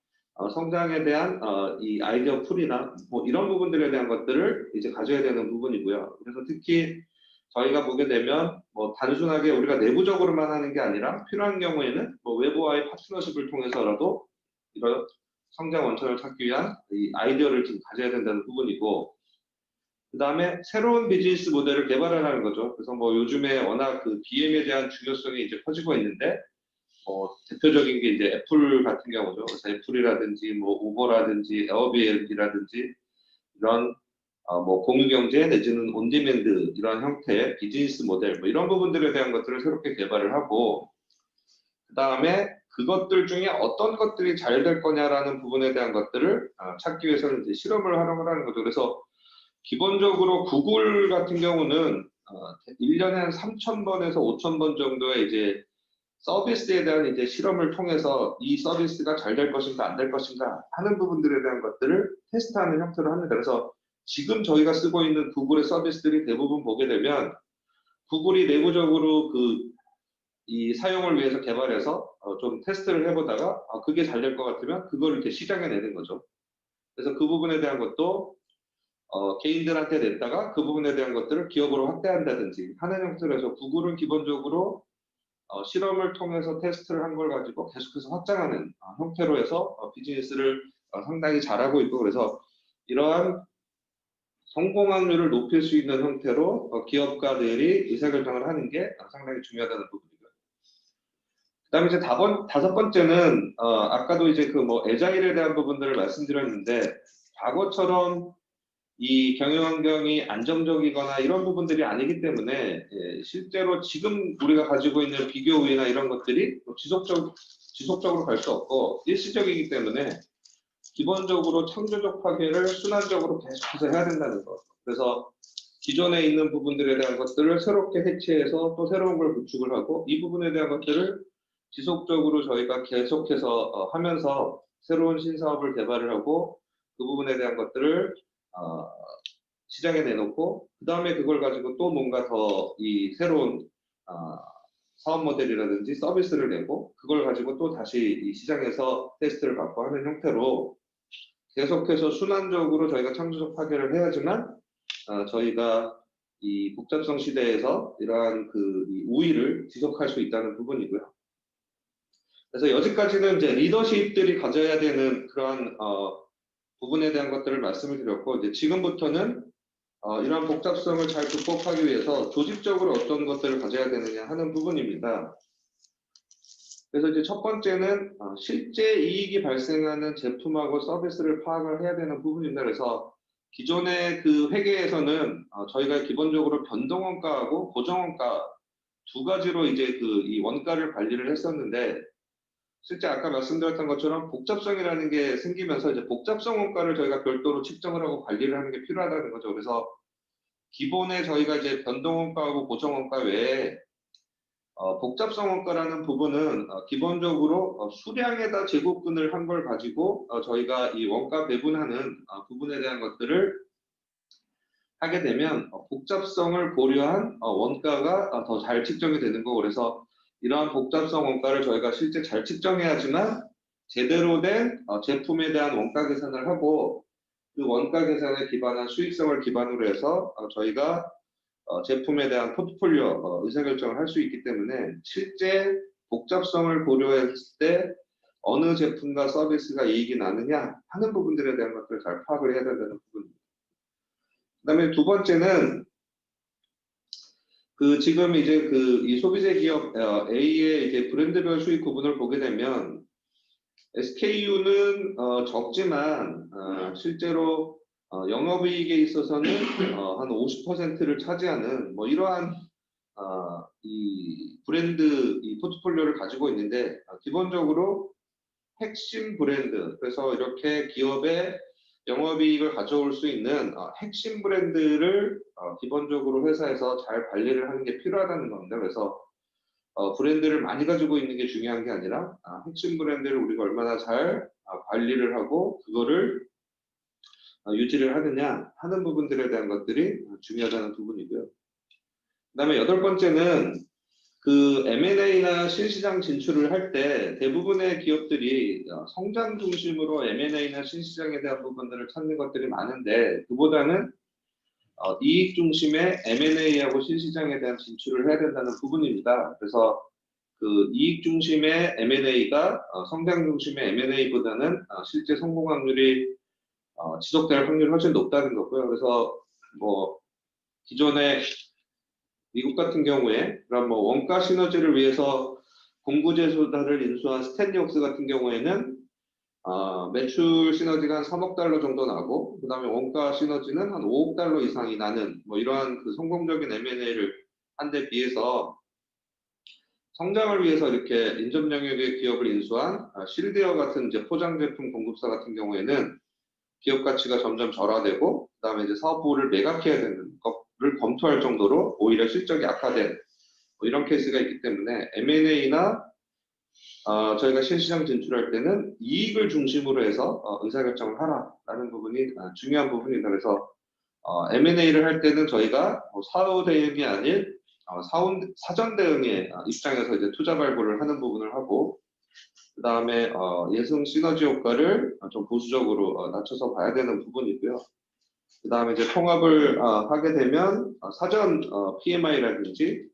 Speaker 1: 성장에 대한 이 아이디어 풀이나 뭐 이런 부분들에 대한 것들을 이제 가져야 되는 부분이고요. 그래서 특히 저희가 보게 되면 뭐 단순하게 우리가 내부적으로만 하는 게 아니라 필요한 경우에는 뭐 외부와의 파트너십을 통해서라도 이런 성장 원천을 찾기 위한 이 아이디어를 좀 가져야 된다는 부분이고, 그 다음에 새로운 비즈니스 모델을 개발하라는 거죠. 그래서 뭐 요즘에 워낙 그 BM에 대한 중요성이 이제 커지고 있는데, 대표적인 게 이제 애플 같은 경우죠. 그래서 애플이라든지 뭐 우버라든지 에어비앤비라든지 이런 뭐 공유경제 내지는 온디맨드 이런 형태의 비즈니스 모델 뭐 이런 부분들에 대한 것들을 새롭게 개발을 하고, 그 다음에 그것들 중에 어떤 것들이 잘 될 거냐라는 부분에 대한 것들을 찾기 위해서는 이제 실험을 하는 거죠. 그래서 기본적으로 구글 같은 경우는 1년에 한 3,000번에서 5,000번 정도의 이제 서비스에 대한 이제 실험을 통해서 이 서비스가 잘 될 것인가 안 될 것인가 하는 부분들에 대한 것들을 테스트하는 형태로 합니다. 그래서 지금 저희가 쓰고 있는 구글의 서비스들이 대부분 보게 되면 구글이 내부적으로 이 사용을 위해서 개발해서 좀 테스트를 해보다가 그게 잘 될 것 같으면 그걸 이렇게 시장에 내는 거죠. 그래서 그 부분에 대한 것도 개인들한테 냈다가 그 부분에 대한 것들을 기업으로 확대한다든지 하는 형태로 해서 구글은 기본적으로 실험을 통해서 테스트를 한 걸 가지고 계속해서 확장하는 형태로 해서 비즈니스를 상당히 잘하고 있고, 그래서 이러한 성공 확률을 높일 수 있는 형태로 기업가들이 의사결정을 하는 게 상당히 중요하다는 부분이고요. 그 다음에 이제 다섯 번째는 아까도 이제 그 뭐 애자일에 대한 부분들을 말씀드렸는데, 과거처럼 이 경영 환경이 안정적이거나 이런 부분들이 아니기 때문에 실제로 지금 우리가 가지고 있는 비교 우위나 이런 것들이 지속적으로 갈 수 없고 일시적이기 때문에 기본적으로 창조적 파괴를 순환적으로 계속해서 해야 된다는 것. 그래서 기존에 있는 부분들에 대한 것들을 새롭게 해체해서 또 새로운 걸 구축을 하고, 이 부분에 대한 것들을 지속적으로 저희가 계속해서 하면서 새로운 신사업을 개발을 하고 그 부분에 대한 것들을 시장에 내놓고 그 다음에 그걸 가지고 또 뭔가 더 이 새로운 사업 모델이라든지 서비스를 내고 그걸 가지고 또 다시 이 시장에서 테스트를 받고 하는 형태로 계속해서 순환적으로 저희가 창조적 파괴를 해야지만 저희가 이 복잡성 시대에서 이러한 이 우위를 지속할 수 있다는 부분이고요. 그래서 여기까지는 이제 리더십들이 가져야 되는 그러한 부분에 대한 것들을 말씀을 드렸고, 이제 지금부터는 이러한 복잡성을 잘 극복하기 위해서 조직적으로 어떤 것들을 가져야 되느냐 하는 부분입니다. 그래서 이제 첫 번째는 실제 이익이 발생하는 제품하고 서비스를 파악을 해야 되는 부분입니다. 그래서 기존의 그 회계에서는 저희가 기본적으로 변동원가하고 고정원가 두 가지로 이제 이 원가를 관리를 했었는데, 실제 아까 말씀드렸던 것처럼 복잡성이라는 게 생기면서 이제 복잡성 원가를 저희가 별도로 측정을 하고 관리를 하는 게 필요하다는 거죠. 그래서 기본에 저희가 이제 변동원가하고 고정원가 외에 복잡성 원가라는 부분은 기본적으로 수량에다 제곱근을 한 걸 가지고 저희가 이 원가 배분하는 부분에 대한 것들을 하게 되면 복잡성을 고려한 원가가 더 잘 측정이 되는 거고, 그래서 이러한 복잡성 원가를 저희가 실제 잘 측정해야지만 제대로 된 제품에 대한 원가 계산을 하고 그 원가 계산에 기반한 수익성을 기반으로 해서 저희가 제품에 대한 포트폴리오 의사결정을 할 수 있기 때문에 실제 복잡성을 고려했을 때 어느 제품과 서비스가 이익이 나느냐 하는 부분들에 대한 것들을 잘 파악을 해야 된다는 부분입니다. 그다음에 두 번째는 지금 이제 이 소비재 기업 A의 이제 브랜드별 수익 구분을 보게 되면 SKU는 적지만 실제로 영업이익에 있어서는 한 50%를 차지하는 뭐 이러한 이 브랜드 이 포트폴리오를 가지고 있는데 기본적으로 핵심 브랜드, 그래서 이렇게 기업의 영업이익을 가져올 수 있는 핵심 브랜드를 기본적으로 회사에서 잘 관리를 하는 게 필요하다는 겁니다. 그래서 브랜드를 많이 가지고 있는 게 중요한 게 아니라 핵심 브랜드를 우리가 얼마나 잘 관리를 하고 그거를 유지를 하느냐 하는 부분들에 대한 것들이 중요하다는 부분이고요. 그 다음에 여덟 번째는 M&A나 신시장 진출을 할 때 대부분의 기업들이 성장 중심으로 M&A나 신시장에 대한 부분들을 찾는 것들이 많은데 그보다는 이익 중심의 M&A하고 신시장에 대한 진출을 해야 된다는 부분입니다. 그래서 이익 중심의 M&A가 성장 중심의 M&A보다는 실제 성공 확률이 지속될 확률이 훨씬 높다는 거고요. 그래서 뭐 기존의 미국 같은 경우에 그런 뭐 원가 시너지를 위해서 공구제소다를 인수한 스탠리옥스 같은 경우에는 매출 시너지가 한 3억 달러 정도 나고 그다음에 원가 시너지는 한 5억 달러 이상이 나는 뭐 이러한 성공적인 M&A를 한 데 비해서 성장을 위해서 이렇게 인접 영역의 기업을 인수한 실드웨어 같은 이제 포장 제품 공급사 같은 경우에는 기업 가치가 점점 절하되고 그다음에 이제 사업부를 매각해야 되는 것을 검토할 정도로 오히려 실적이 악화된 뭐 이런 케이스가 있기 때문에 M&A나 저희가 신시장 진출할 때는 이익을 중심으로 해서 의사결정을 하라라는 부분이 중요한 부분이다. 그래서 M&A를 할 때는 저희가 사후 대응이 아닌 사전 대응의 입장에서 이제 투자 발굴을 하는 부분을 하고 그 다음에 예상 시너지 효과를 좀 보수적으로 낮춰서 봐야 되는 부분이고요. 그 다음에 이제 통합을 하게 되면 사전 PMI라든지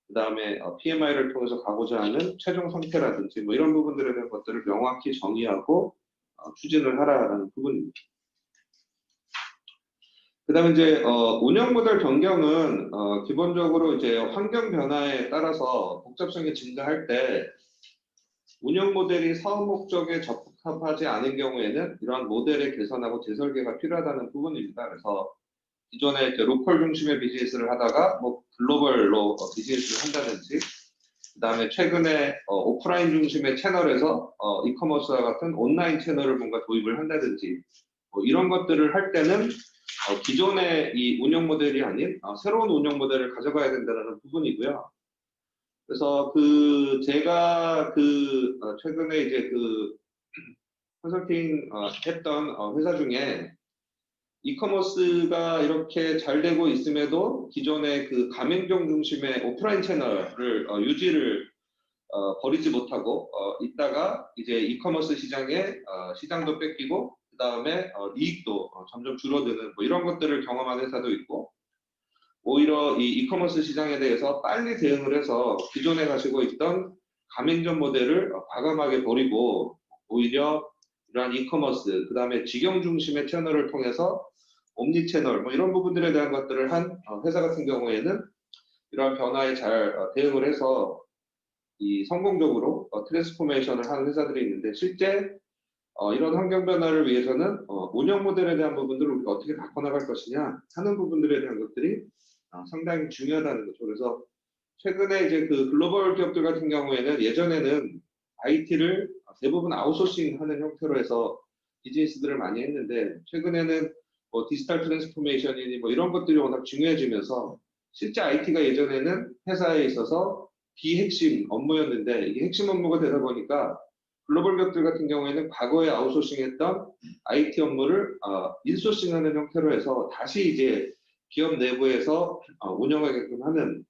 Speaker 1: 그 다음에 PMI를 통해서 가고자 하는 최종 상태라든지 뭐 이런 부분들에 대한 것들을 명확히 정의하고 추진을 하라라는 부분입니다. 그 다음에 이제 운영 모델 변경은 기본적으로 이제 환경 변화에 따라서 복잡성이 증가할 때 운영 모델이 사업 목적에 적합하지 않은 경우에는 이러한 모델의 개선하고 재설계가 필요하다는 부분입니다. 그래서 기존에 이제 로컬 중심의 비즈니스를 하다가 뭐 글로벌로 비즈니스를 한다든지 그다음에 최근에 오프라인 중심의 채널에서 이커머스와 같은 온라인 채널을 뭔가 도입을 한다든지 뭐 이런 것들을 할 때는 기존의 이 운영 모델이 아닌 새로운 운영 모델을 가져가야 된다는 부분이고요. 그래서 제가 최근에 이제 컨설팅 했던 회사 중에 이커머스가 이렇게 잘 되고 있음에도 기존의 가맹점 중심의 오프라인 채널을 유지를 버리지 못하고 있다가 이제 이커머스 시장에 시장도 뺏기고 그 다음에 이익도 점점 줄어드는 뭐 이런 것들을 경험한 회사도 있고, 오히려 이 이커머스 시장에 대해서 빨리 대응을 해서 기존에 가지고 있던 가맹점 모델을 과감하게 버리고 오히려 이러한 이커머스, 그 다음에 직영 중심의 채널을 통해서 옴니 채널 뭐 이런 부분들에 대한 것들을 한 회사 같은 경우에는 이러한 변화에 잘 대응을 해서 이 성공적으로 트랜스포메이션을 하는 회사들이 있는데, 실제 이런 환경 변화를 위해서는 운영 모델에 대한 부분들을 우리가 어떻게 바꿔나갈 것이냐 하는 부분들에 대한 것들이 상당히 중요하다는 거죠. 그래서 최근에 이제 글로벌 기업들 같은 경우에는 예전에는 IT를 대부분 아웃소싱하는 형태로 해서 비즈니스들을 많이 했는데, 최근에는 뭐 디지털 트랜스포메이션이니 뭐 이런 것들이 워낙 중요해지면서 실제 IT가 예전에는 회사에 있어서 비핵심 업무였는데 이게 핵심 업무가 되다 보니까 글로벌 기업들 같은 경우에는 과거에 아웃소싱했던 IT 업무를 인소싱하는 형태로 해서 다시 이제 기업 내부에서 운영하게끔 하는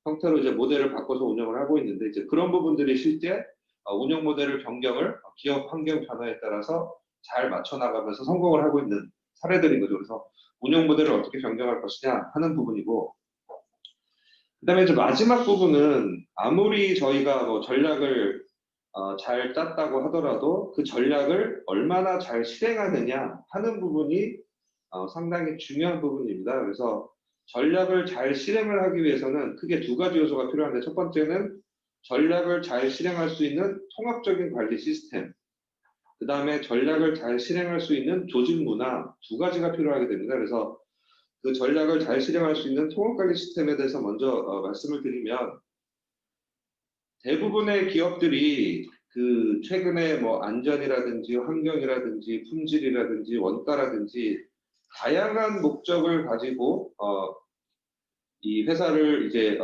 Speaker 1: 형태로 이제 모델을 바꿔서 운영을 하고 있는데, 이제 그런 부분들이 실제 운영 모델을 변경을 기업 환경 변화에 따라서 잘 맞춰 나가면서 성공을 하고 있는 사례들인 거죠. 그래서 운영 모델을 어떻게 변경할 것이냐 하는 부분이고, 그다음에 이제 마지막 부분은 아무리 저희가 뭐 전략을 잘 짰다고 하더라도 그 전략을 얼마나 잘 실행하느냐 하는 부분이 상당히 중요한 부분입니다. 그래서 전략을 잘 실행을 하기 위해서는 크게 두 가지 요소가 필요한데, 첫 번째는 전략을 잘 실행할 수 있는 통합적인 관리 시스템, 그 다음에 전략을 잘 실행할 수 있는 조직 문화, 두 가지가 필요하게 됩니다. 그래서 그 전략을 잘 실행할 수 있는 통합관리 시스템에 대해서 먼저 말씀을 드리면, 대부분의 기업들이 최근에 뭐 안전이라든지 환경이라든지 품질이라든지 원가라든지 다양한 목적을 가지고 이 회사를 이제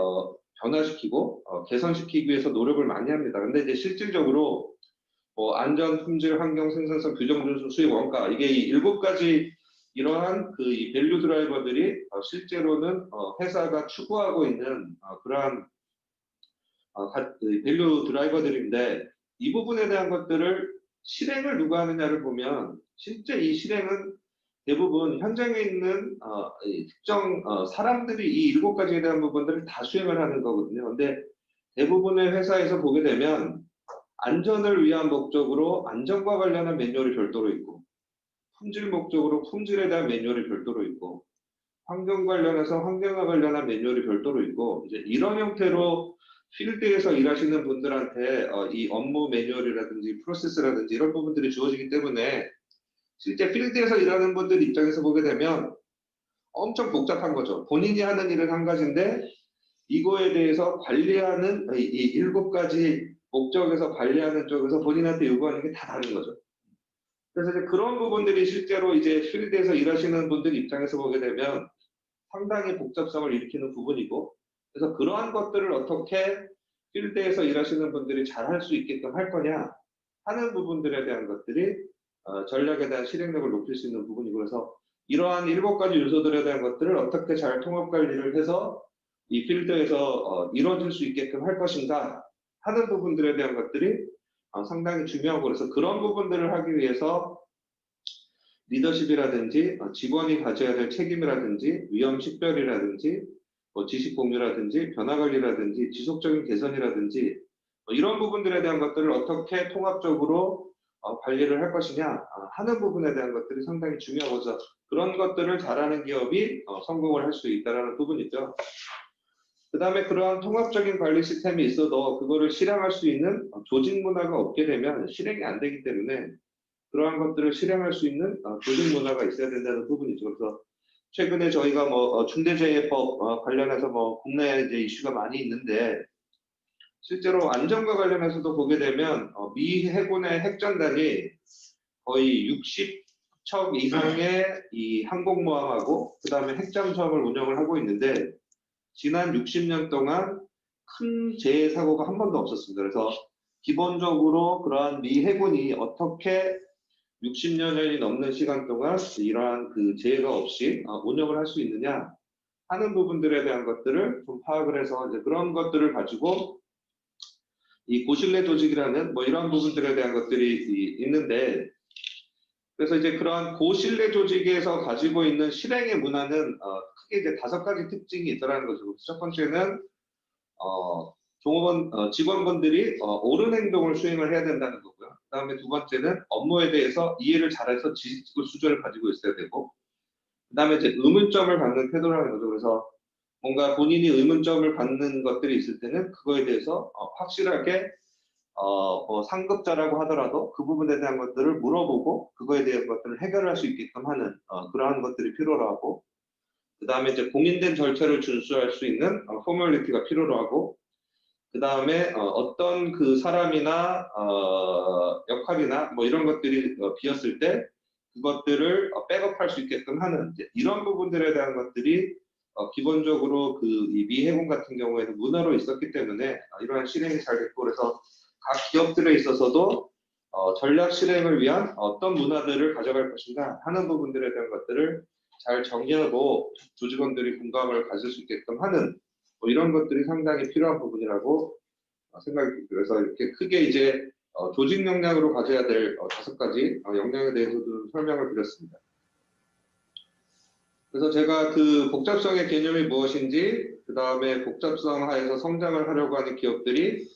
Speaker 1: 변화시키고 개선시키기 위해서 노력을 많이 합니다. 근데 이제 실질적으로 뭐 안전, 품질, 환경, 생산성, 규정 준수, 수익, 원가, 이게 이 7가지 이러한 이 밸류 드라이버들이 실제로는 회사가 추구하고 있는 그러한 밸류 드라이버들인데, 이 부분에 대한 것들을 실행을 누가 하느냐를 보면 실제 이 실행은 대부분 현장에 있는 이 특정 사람들이 이 7가지에 대한 부분들을 다 수행을 하는 거거든요. 근데 대부분의 회사에서 보게 되면 안전을 위한 목적으로 안전과 관련한 매뉴얼이 별도로 있고, 품질 목적으로 품질에 대한 매뉴얼이 별도로 있고, 환경 관련해서 환경과 관련한 매뉴얼이 별도로 있고, 이제 이런 형태로 필드에서 일하시는 분들한테 이 업무 매뉴얼이라든지 프로세스라든지 이런 부분들이 주어지기 때문에 실제 필드에서 일하는 분들 입장에서 보게 되면 엄청 복잡한 거죠. 본인이 하는 일은 한 가지인데 이거에 대해서 관리하는 이 7가지 목적에서 관리하는 쪽에서 본인한테 요구하는 게 다 다른 거죠. 그래서 이제 그런 부분들이 실제로 이제 필드에서 일하시는 분들 입장에서 보게 되면 상당히 복잡성을 일으키는 부분이고, 그래서 그러한 것들을 어떻게 필드에서 일하시는 분들이 잘 할 수 있게끔 할 거냐 하는 부분들에 대한 것들이 전략에 대한 실행력을 높일 수 있는 부분이고, 그래서 이러한 7가지 요소들에 대한 것들을 어떻게 잘 통합 관리를 해서 이 필드에서 이루어질 수 있게끔 할 것인가 하는 부분들에 대한 것들이 상당히 중요하고, 그래서 그런 부분들을 하기 위해서 리더십이라든지 직원이 가져야 될 책임이라든지 위험 식별이라든지 뭐 지식 공유라든지 변화 관리라든지 지속적인 개선이라든지 이런 부분들에 대한 것들을 어떻게 통합적으로 관리를 할 것이냐 하는 부분에 대한 것들이 상당히 중요하고서, 그런 것들을 잘하는 기업이 성공을 할 수 있다는 부분이죠. 그 다음에 그러한 통합적인 관리 시스템이 있어도 그거를 실행할 수 있는 조직 문화가 없게 되면 실행이 안 되기 때문에 그러한 것들을 실행할 수 있는 조직 문화가 있어야 된다는 부분이죠. 그래서 최근에 저희가 뭐 중대재해법 관련해서 뭐 국내에 이제 이슈가 많이 있는데, 실제로 안전과 관련해서도 보게 되면 미 해군의 핵전단이 거의 60척 이상의 이 항공모함하고 그 다음에 핵잠수함을 운영을 하고 있는데, 지난 60년 동안 큰 재해 사고가 한 번도 없었습니다. 그래서 기본적으로 그러한 미 해군이 어떻게 60여 년이 넘는 시간 동안 이러한 그 재해가 없이 운영을 할 수 있느냐 하는 부분들에 대한 것들을 좀 파악을 해서 이제 그런 것들을 가지고 이 고신뢰 조직이라는 뭐 이런 부분들에 대한 것들이 있는데, 그래서 이제 그러한 고신뢰 조직에서 가지고 있는 실행의 문화는 크게 이제 5가지 특징이 있더라는 거죠. 첫 번째는 종업원 직원분들이 옳은 행동을 수행을 해야 된다는 거고요. 그다음에 두 번째는 업무에 대해서 이해를 잘해서 지식 수준을 가지고 있어야 되고, 그다음에 이제 의문점을 갖는 태도라는 거죠. 그래서 뭔가 본인이 의문점을 갖는 것들이 있을 때는 그거에 대해서 확실하게 뭐 상급자라고 하더라도 그 부분에 대한 것들을 물어보고 그거에 대한 것들을 해결할 수 있게끔 하는 그러한 것들이 필요로 하고, 그 다음에 이제 공인된 절차를 준수할 수 있는 포멀리티가 필요로 하고, 그 다음에 어떤 그 사람이나 역할이나 뭐 이런 것들이 비었을 때 그것들을 백업할 수 있게끔 하는 이런 부분들에 대한 것들이 기본적으로 그 이 미 해군 같은 경우에는 문화로 있었기 때문에 이러한 실행이 잘 됐고, 그래서 각 기업들에 있어서도 전략 실행을 위한 어떤 문화들을 가져갈 것인가 하는 부분들에 대한 것들을 잘 정리하고 조직원들이 공감을 가질 수 있게끔 하는 뭐 이런 것들이 상당히 필요한 부분이라고 생각이 듭니다. 그래서 이렇게 크게 이제 조직 역량으로 가져야 될 5가지 역량에 대해서도 설명을 드렸습니다. 그래서 제가 그 복잡성의 개념이 무엇인지, 그 다음에 복잡성 하에서 성장을 하려고 하는 기업들이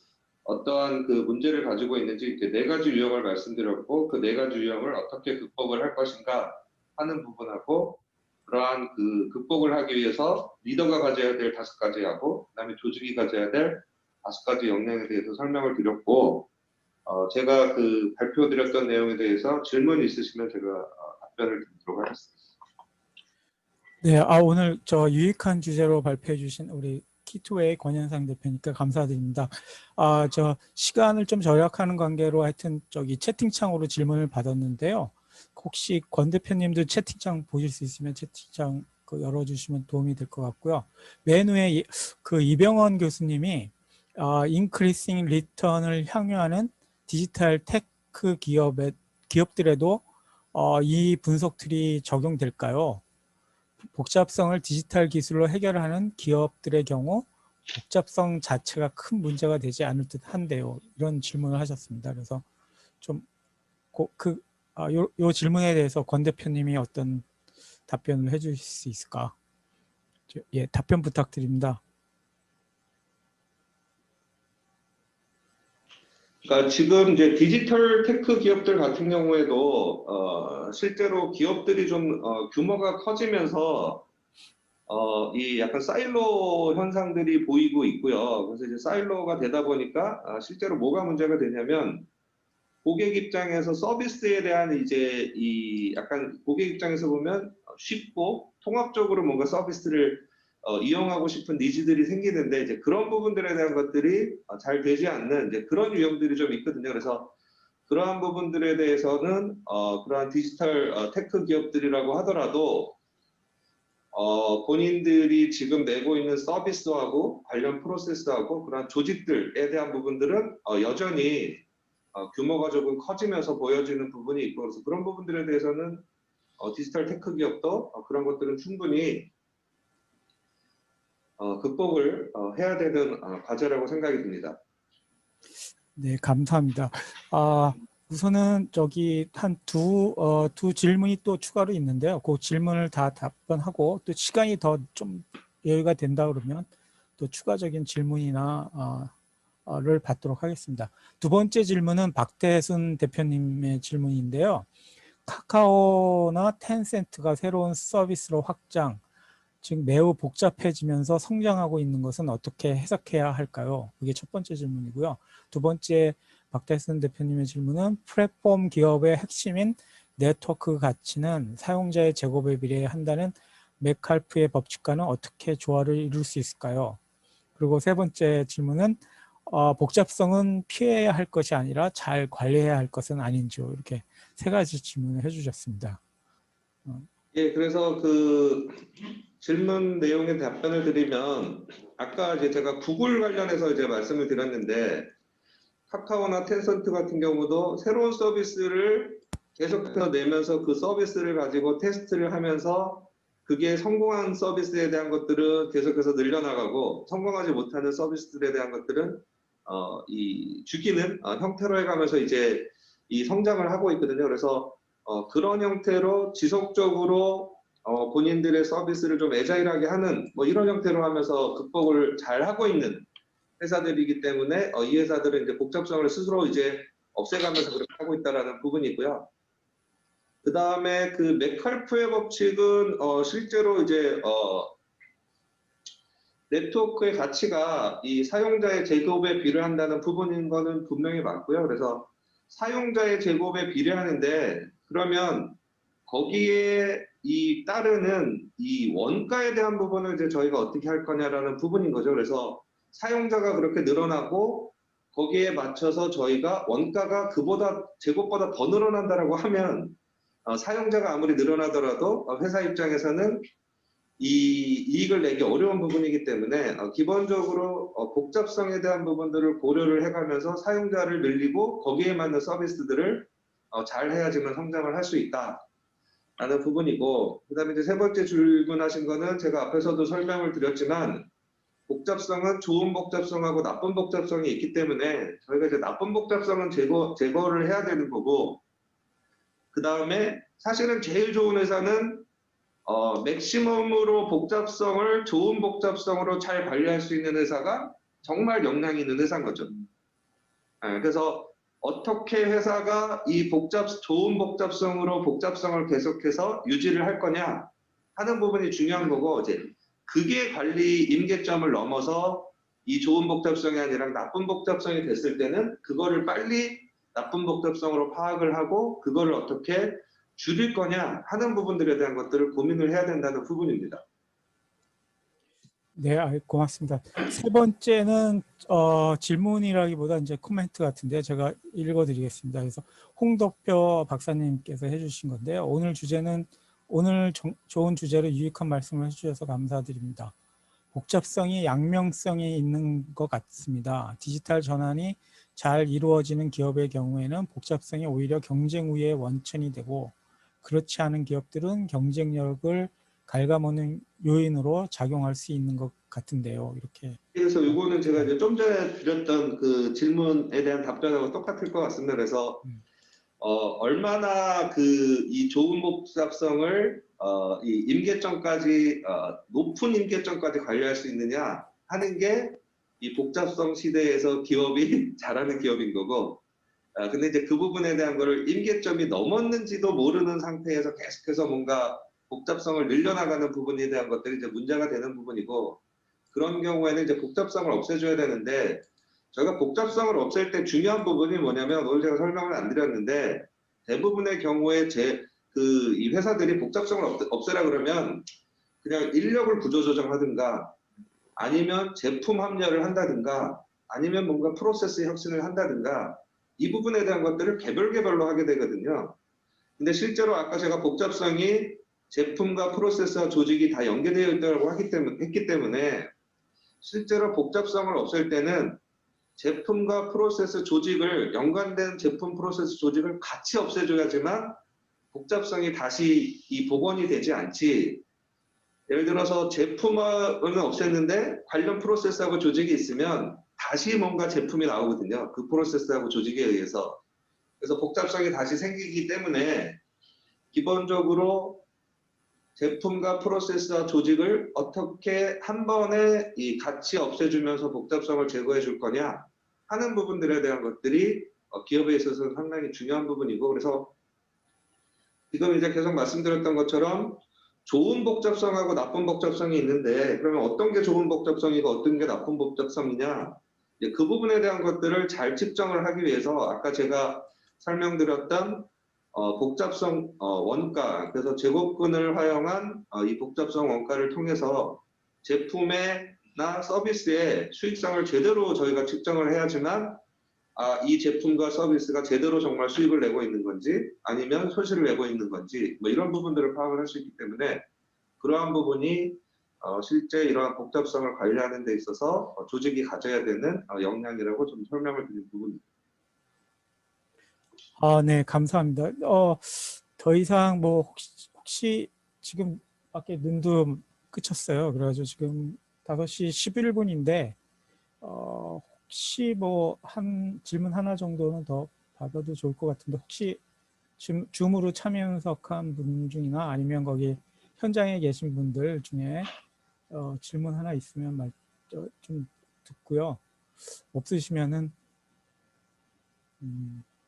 Speaker 1: 어떠한 그 문제를 가지고 있는지 이렇게 4가지 유형을 말씀드렸고, 그 4가지 유형을 어떻게 극복을 할 것인가 하는 부분하고, 그러한 그 극복을 하기 위해서 리더가 가져야 될 5가지하고, 그다음에 조직이 가져야 될 5가지 역량에 대해서 설명을 드렸고, 제가 그 발표드렸던 내용에 대해서 질문이 있으시면 제가 답변을 드리도록 하겠습니다.
Speaker 2: 네, 오늘 저 유익한 주제로 발표해 주신 우리 키투웨이 권현상 대표님께 감사드립니다. 저 시간을 좀 절약하는 관계로 하여튼 저기 채팅창으로 질문을 받았는데요. 혹시 권 대표님도 채팅창 보실 수 있으면 채팅창 열어주시면 도움이 될 것 같고요. 맨 위에 그 이병헌 교수님이 인크리싱 리턴을 향유하는 디지털 테크 기업들에도 이 분석 툴이 적용될까요? 복잡성을 디지털 기술로 해결하는 기업들의 경우 복잡성 자체가 큰 문제가 되지 않을 듯 한데요. 이런 질문을 하셨습니다. 그래서 좀 요 질문에 대해서 권 대표님이 어떤 답변을 해주실 수 있을까? 예, 답변 부탁드립니다.
Speaker 1: 그러니까 지금 이제 디지털 테크 기업들 같은 경우에도 실제로 기업들이 좀 규모가 커지면서 이 약간 사일로 현상들이 보이고 있고요. 그래서 이제 사일로가 되다 보니까 실제로 뭐가 문제가 되냐면, 고객 입장에서 서비스에 대한 이제 이 약간 고객 입장에서 보면 쉽고 통합적으로 뭔가 서비스를 이용하고 싶은 니즈들이 생기는데, 이제 그런 부분들에 대한 것들이 잘 되지 않는 이제 그런 유형들이 좀 있거든요. 그래서 그러한 부분들에 대해서는 그러한 디지털 테크 기업들이라고 하더라도 본인들이 지금 내고 있는 서비스하고 관련 프로세스하고 그런 조직들에 대한 부분들은 여전히 규모가 조금 커지면서 보여지는 부분이 있고, 그래서 그런 부분들에 대해서는 디지털 테크 기업도 그런 것들은 충분히 극복을 해야 되는 과제라고 생각이 듭니다.
Speaker 2: 네, 감사합니다. 우선은 저기 두 질문이 또 추가로 있는데요. 그 질문을 다 답변하고 또 시간이 더 좀 여유가 된다 그러면 또 추가적인 질문이나 를 받도록 하겠습니다. 두 번째 질문은 박대순 대표님의 질문인데요. 카카오나 텐센트가 새로운 서비스로 확장, 즉 매우 복잡해지면서 성장하고 있는 것은 어떻게 해석해야 할까요? 그게 첫 번째 질문이고요. 두 번째 박대순 대표님의 질문은 플랫폼 기업의 핵심인 네트워크 가치는 사용자의 제곱에 비례한다는 메칼프의 법칙과는 어떻게 조화를 이룰 수 있을까요? 그리고 세 번째 질문은 복잡성은 피해야 할 것이 아니라 잘 관리해야 할 것은 아닌지요. 이렇게 3가지 질문을 해주셨습니다.
Speaker 1: 예, 그래서 그 질문 내용에 답변을 드리면 아까 이제 제가 구글 관련해서 이제 말씀을 드렸는데 카카오나 텐센트 같은 경우도 새로운 서비스를 계속해서 내면서 그 서비스를 가지고 테스트를 하면서 그게 성공한 서비스에 대한 것들은 계속해서 늘려나가고 성공하지 못하는 서비스들에 대한 것들은 이 죽이는 형태로 해가면서 이제 이 성장을 하고 있거든요. 그래서 그런 형태로 지속적으로 본인들의 서비스를 좀 애자일하게 하는 뭐 이런 형태로 하면서 극복을 잘 하고 있는 회사들이기 때문에 이 회사들은 이제 복잡성을 스스로 이제 없애가면서 그렇게 하고 있다라는 부분이 있고요. 그 다음에 그 메칼프의 법칙은 실제로 이제 네트워크의 가치가 이 사용자의 제곱에 비례한다는 부분인 거는 분명히 맞고요. 그래서 사용자의 제곱에 비례하는데 그러면 거기에 이 따르는 이 원가에 대한 부분을 이제 저희가 어떻게 할 거냐라는 부분인 거죠. 그래서 사용자가 그렇게 늘어나고 거기에 맞춰서 저희가 원가가 그보다 제곱보다 더 늘어난다라고 하면 사용자가 아무리 늘어나더라도 회사 입장에서는 이 이익을 내기 어려운 부분이기 때문에 기본적으로 복잡성에 대한 부분들을 고려를 해가면서 사용자를 늘리고 거기에 맞는 서비스들을 잘 해야지만 성장을 할 수 있다라는 부분이고, 그다음에 이제 세 번째 질문하신 거는 제가 앞에서도 설명을 드렸지만 복잡성은 좋은 복잡성하고 나쁜 복잡성이 있기 때문에 저희가 이제 나쁜 복잡성은 제거를 해야 되는 거고, 그 다음에 사실은 제일 좋은 회사는 맥시멈으로 복잡성을 좋은 복잡성으로 잘 관리할 수 있는 회사가 정말 역량이 있는 회사인 거죠. 그래서 어떻게 회사가 이 좋은 복잡성으로 복잡성을 계속해서 유지를 할 거냐 하는 부분이 중요한 거고, 이제 그게 관리 임계점을 넘어서 이 좋은 복잡성이 아니라 나쁜 복잡성이 됐을 때는 그거를 빨리 나쁜 복잡성으로 파악을 하고 그거를 어떻게 줄일 거냐 하는 부분들에 대한 것들을 고민을 해야 된다는 부분입니다.
Speaker 2: 네, 고맙습니다. 세 번째는 질문이라기보다 이제 코멘트 같은데 제가 읽어드리겠습니다. 그래서 홍덕표 박사님께서 해주신 건데요. 오늘 좋은 주제로 유익한 말씀을 해주셔서 감사드립니다. 복잡성이 양명성이 있는 것 같습니다. 디지털 전환이 잘 이루어지는 기업의 경우에는 복잡성이 오히려 경쟁 우위의 원천이 되고, 그렇지 않은 기업들은 경쟁력을 갉아먹는 요인으로 작용할 수 있는 것 같은데요. 이렇게.
Speaker 1: 그래서 이거는 제가 이제 좀 전에 드렸던 그 질문에 대한 답변하고 똑같을 것 같습니다. 그래서 얼마나 이 좋은 복잡성을 이 임계점까지 높은 임계점까지 관리할 수 있느냐 하는 게 이 복잡성 시대에서 기업이 잘하는 기업인 거고, 근데 이제 그 부분에 대한 거를 임계점이 넘었는지도 모르는 상태에서 계속해서 뭔가 복잡성을 늘려나가는 부분에 대한 것들이 이제 문제가 되는 부분이고, 그런 경우에는 이제 복잡성을 없애줘야 되는데, 저희가 복잡성을 없앨 때 중요한 부분이 뭐냐면 오늘 제가 설명을 안 드렸는데, 대부분의 경우에 이 회사들이 복잡성을 없애라 그러면 그냥 인력을 구조조정하든가 아니면 제품 합리화를 한다든가 아니면 뭔가 프로세스 혁신을 한다든가 이 부분에 대한 것들을 개별로 하게 되거든요. 근데 실제로 아까 제가 복잡성이 제품과 프로세스와 조직이 다 연계되어 있다고 했기 때문에 실제로 복잡성을 없앨 때는 제품과 프로세스 조직을 연관된 제품 프로세스 조직을 같이 없애줘야지만 복잡성이 다시 이 복원이 되지 않지. 예를 들어서 제품은 없앴는데 관련 프로세스하고 조직이 있으면 다시 뭔가 제품이 나오거든요. 그 프로세스하고 조직에 의해서. 그래서 복잡성이 다시 생기기 때문에 기본적으로 제품과 프로세스와 조직을 어떻게 한 번에 같이 없애주면서 복잡성을 제거해 줄 거냐 하는 부분들에 대한 것들이 기업에 있어서는 상당히 중요한 부분이고, 그래서 지금 이제 계속 말씀드렸던 것처럼 좋은 복잡성하고 나쁜 복잡성이 있는데, 그러면 어떤 게 좋은 복잡성이고 어떤 게 나쁜 복잡성이냐, 그 부분에 대한 것들을 잘 측정을 하기 위해서 아까 제가 설명드렸던 복잡성 원가, 그래서 제곱근을 활용한 이 복잡성 원가를 통해서 제품이나 서비스의 수익성을 제대로 저희가 측정을 해야지만 이 제품과 서비스가 제대로 정말 수익을 내고 있는 건지 아니면 손실을 내고 있는 건지 뭐 이런 부분들을 파악을 할 수 있기 때문에 그러한 부분이 실제 이러한 복잡성을 관리하는 데 있어서 조직이 가져야 되는 역량이라고 좀 설명을 드린 부분입니다.
Speaker 2: 네, 감사합니다. 더 이상 뭐 혹시 지금 밖에 눈도 그쳤어요. 그래가지고 지금 5시 11분인데 혹시 뭐 한 질문 하나 정도는 더 받아도 좋을 것 같은데 혹시 줌으로 참여석한 분 중이나 아니면 거기 현장에 계신 분들 중에 질문 하나 있으면 좀 듣고요. 없으시면은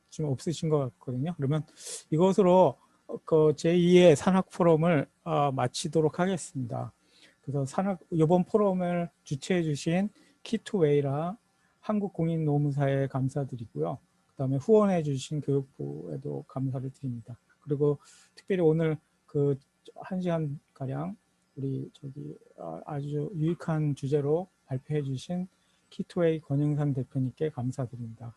Speaker 2: 지금 없으신 것 같거든요. 그러면 이것으로 그 제2의 산학 포럼을 마치도록 하겠습니다. 그래서 이번 포럼을 주최해 주신 키투웨이랑 한국공인노무사에 감사드리고요. 그다음에 후원해 주신 교육부에도 감사를 드립니다. 그리고 특별히 오늘 그 1시간 가량 우리 아주 유익한 주제로 발표해 주신 키투웨이 권영상 대표님께 감사드립니다.